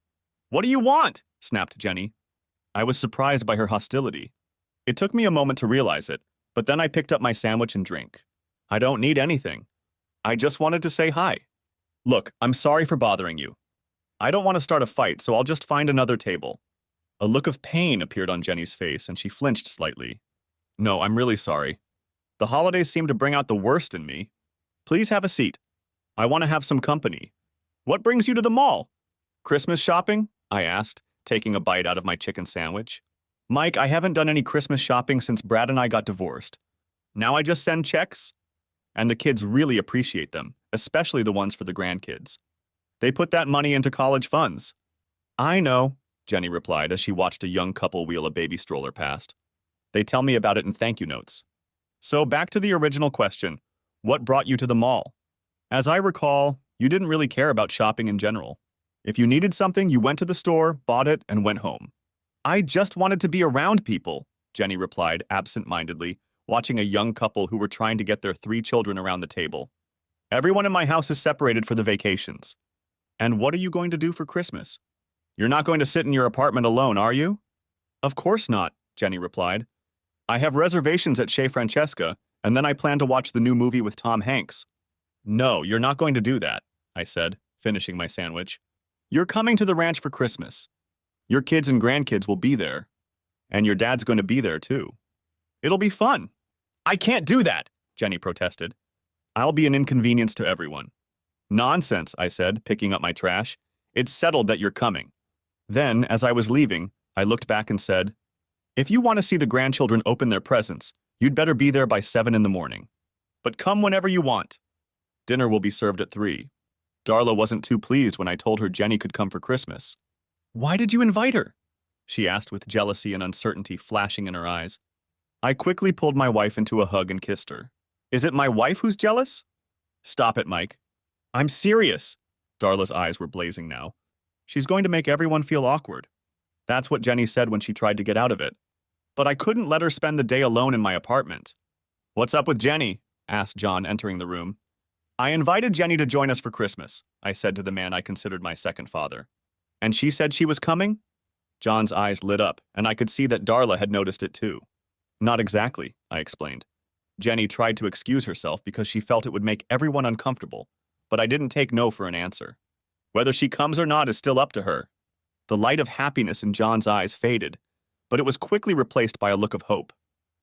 "What do you want?" snapped Jenny. I was surprised by her hostility. It took me a moment to realize it, but then I picked up my sandwich and drink. I don't need anything. I just wanted to say hi. "Look, I'm sorry for bothering you. I don't want to start a fight, so I'll just find another table." A look of pain appeared on Jenny's face, and she flinched slightly. "No, I'm really sorry. The holidays seem to bring out the worst in me. Please have a seat. I want to have some company." "What brings you to the mall?" "Christmas shopping?" I asked, taking a bite out of my chicken sandwich. "Mike, I haven't done any Christmas shopping since Brad and I got divorced. Now I just send checks? And the kids really appreciate them, especially the ones for the grandkids. They put that money into college funds." "I know," Jenny replied as she watched a young couple wheel a baby stroller past. "They tell me about it in thank you notes." So back to the original question, what brought you to the mall? As I recall, you didn't really care about shopping in general. If you needed something, you went to the store, bought it, and went home. "I just wanted to be around people," Jenny replied absent-mindedly, watching a young couple who were trying to get their 3 children around the table. "Everyone in my house is separated for the vacations." "And what are you going to do for Christmas?" "You're not going to sit in your apartment alone, are you?" "Of course not," Jenny replied. "I have reservations at Chez Francesca, and then I plan to watch the new movie with Tom Hanks." "No, you're not going to do that," I said, finishing my sandwich. "You're coming to the ranch for Christmas. Your kids and grandkids will be there. And your dad's going to be there, too. It'll be fun." "I can't do that," Jenny protested. I'll be an inconvenience to everyone. Nonsense, I said, picking up my trash. It's settled that you're coming. Then, as I was leaving, I looked back and said, if you want to see the grandchildren open their presents, you'd better be there by 7 in the morning. But come whenever you want. Dinner will be served at 3. Darla wasn't too pleased when I told her Jenny could come for Christmas. Why did you invite her? She asked with jealousy and uncertainty flashing in her eyes. I quickly pulled my wife into a hug and kissed her. Is it my wife who's jealous? Stop it, Mike. I'm serious. Darla's eyes were blazing now. She's going to make everyone feel awkward. That's what Jenny said when she tried to get out of it. But I couldn't let her spend the day alone in my apartment. What's up with Jenny? Asked John, entering the room. I invited Jenny to join us for Christmas, I said to the man I considered my second father. And she said she was coming? John's eyes lit up, and I could see that Darla had noticed it too. Not exactly, I explained. Jenny tried to excuse herself because she felt it would make everyone uncomfortable, but I didn't take no for an answer. Whether she comes or not is still up to her. The light of happiness in John's eyes faded, but it was quickly replaced by a look of hope.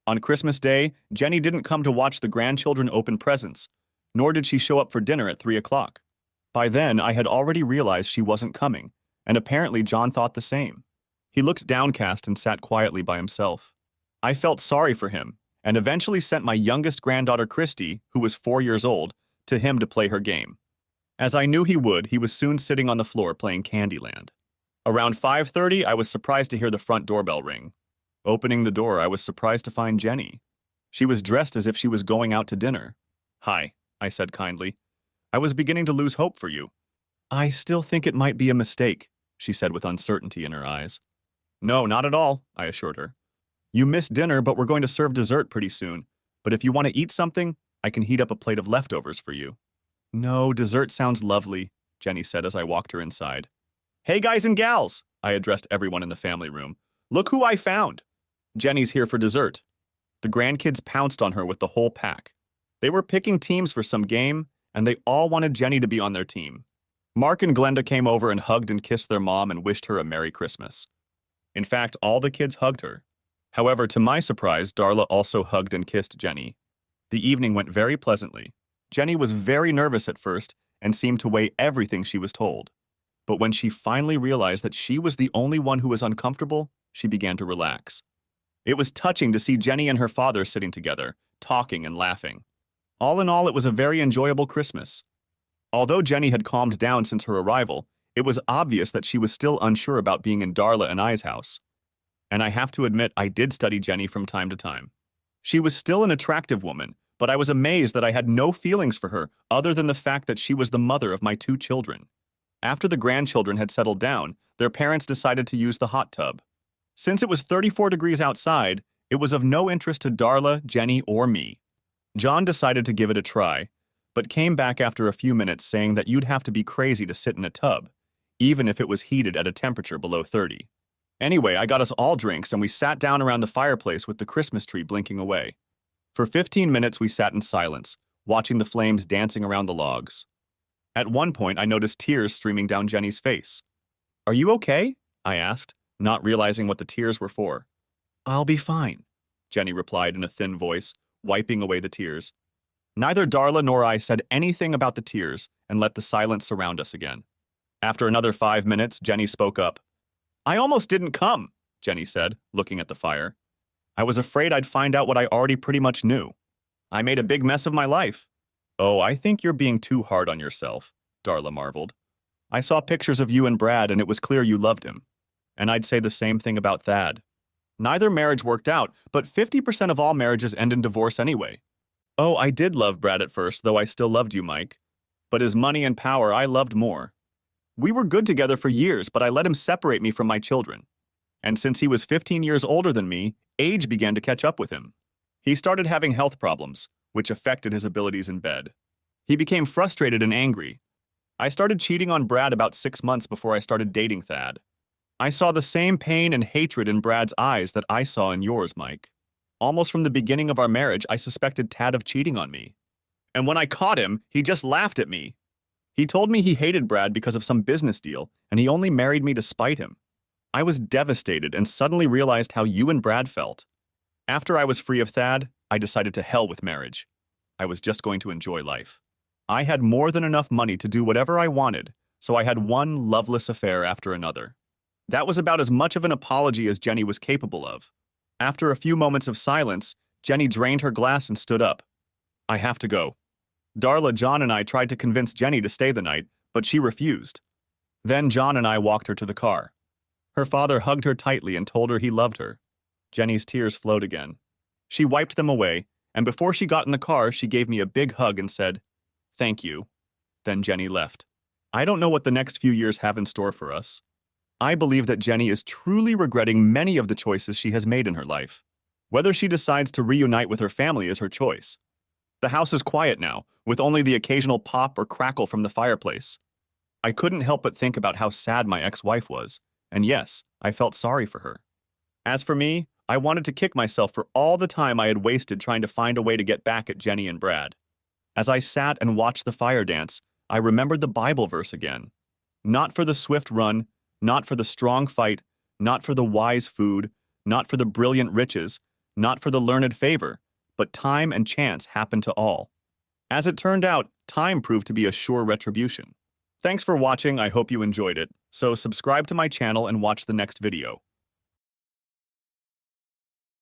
On Christmas Day, Jenny didn't come to watch the grandchildren open presents, nor did she show up for dinner at 3 o'clock. By then, I had already realized she wasn't coming, and apparently John thought the same. He looked downcast and sat quietly by himself. I felt sorry for him, and eventually sent my youngest granddaughter Christy, who was 4 years old, to him to play her game. As I knew he would, he was soon sitting on the floor playing Candyland. Around 5:30, I was surprised to hear the front doorbell ring. Opening the door, I was surprised to find Jenny. She was dressed as if she was going out to dinner. Hi, I said kindly. I was beginning to lose hope for you. I still think it might be a mistake, she said with uncertainty in her eyes. No, not at all, I assured her. You missed dinner, but we're going to serve dessert pretty soon. But if you want to eat something, I can heat up a plate of leftovers for you. No, dessert sounds lovely, Jenny said as I walked her inside. Hey guys and gals, I addressed everyone in the family room. Look who I found. Jenny's here for dessert. The grandkids pounced on her with the whole pack. They were picking teams for some game, and they all wanted Jenny to be on their team. Mark and Glenda came over and hugged and kissed their mom and wished her a Merry Christmas. In fact, all the kids hugged her. However, to my surprise, Darla also hugged and kissed Jenny. The evening went very pleasantly. Jenny was very nervous at first and seemed to weigh everything she was told. But when she finally realized that she was the only one who was uncomfortable, she began to relax. It was touching to see Jenny and her father sitting together, talking and laughing. All in all, it was a very enjoyable Christmas. Although Jenny had calmed down since her arrival, it was obvious that she was still unsure about being in Darla and I's house. And I have to admit, I did study Jenny from time to time. She was still an attractive woman, but I was amazed that I had no feelings for her other than the fact that she was the mother of my 2 children. After the grandchildren had settled down, their parents decided to use the hot tub. Since it was 34 degrees outside, it was of no interest to Darla, Jenny, or me. John decided to give it a try, but came back after a few minutes saying that you'd have to be crazy to sit in a tub, even if it was heated at a temperature below 30. Anyway, I got us all drinks and we sat down around the fireplace with the Christmas tree blinking away. For 15 minutes we sat in silence, watching the flames dancing around the logs. At one point, I noticed tears streaming down Jenny's face. Are you okay? I asked, not realizing what the tears were for. I'll be fine, Jenny replied in a thin voice, wiping away the tears. Neither Darla nor I said anything about the tears and let the silence surround us again. After another 5 minutes, Jenny spoke up. I almost didn't come, Jenny said, looking at the fire. I was afraid I'd find out what I already pretty much knew. I made a big mess of my life. Oh, I think you're being too hard on yourself, Darla marveled. I saw pictures of you and Brad and it was clear you loved him. And I'd say the same thing about Thad. Neither marriage worked out, but 50% of all marriages end in divorce anyway. Oh, I did love Brad at first, though I still loved you, Mike. But his money and power I loved more. We were good together for years, but I let him separate me from my children. And since he was 15 years older than me, age began to catch up with him. He started having health problems, which affected his abilities in bed. He became frustrated and angry. I started cheating on Brad about 6 months before I started dating Thad. I saw the same pain and hatred in Brad's eyes that I saw in yours, Mike. Almost from the beginning of our marriage, I suspected Thad of cheating on me. And when I caught him, he just laughed at me. He told me he hated Brad because of some business deal, and he only married me to spite him. I was devastated and suddenly realized how you and Brad felt. After I was free of Thad, I decided to hell with marriage. I was just going to enjoy life. I had more than enough money to do whatever I wanted, so I had one loveless affair after another. That was about as much of an apology as Jenny was capable of. After a few moments of silence, Jenny drained her glass and stood up. I have to go. Darla, John, and I tried to convince Jenny to stay the night, but she refused. Then John and I walked her to the car. Her father hugged her tightly and told her he loved her. Jenny's tears flowed again. She wiped them away, and before she got in the car, she gave me a big hug and said, "Thank you." Then Jenny left. I don't know what the next few years have in store for us. I believe that Jenny is truly regretting many of the choices she has made in her life. Whether she decides to reunite with her family is her choice. The house is quiet now, with only the occasional pop or crackle from the fireplace. I couldn't help but think about how sad my ex-wife was, and yes, I felt sorry for her. As for me, I wanted to kick myself for all the time I had wasted trying to find a way to get back at Jenny and Brad. As I sat and watched the fire dance, I remembered the Bible verse again. Not for the swift run, not for the strong fight, not for the wise food, not for the brilliant riches, not for the learned favor, but time and chance happen to all. As it turned out, time proved to be a sure retribution. Thanks for watching, I hope you enjoyed it, so subscribe to my channel and watch the next video.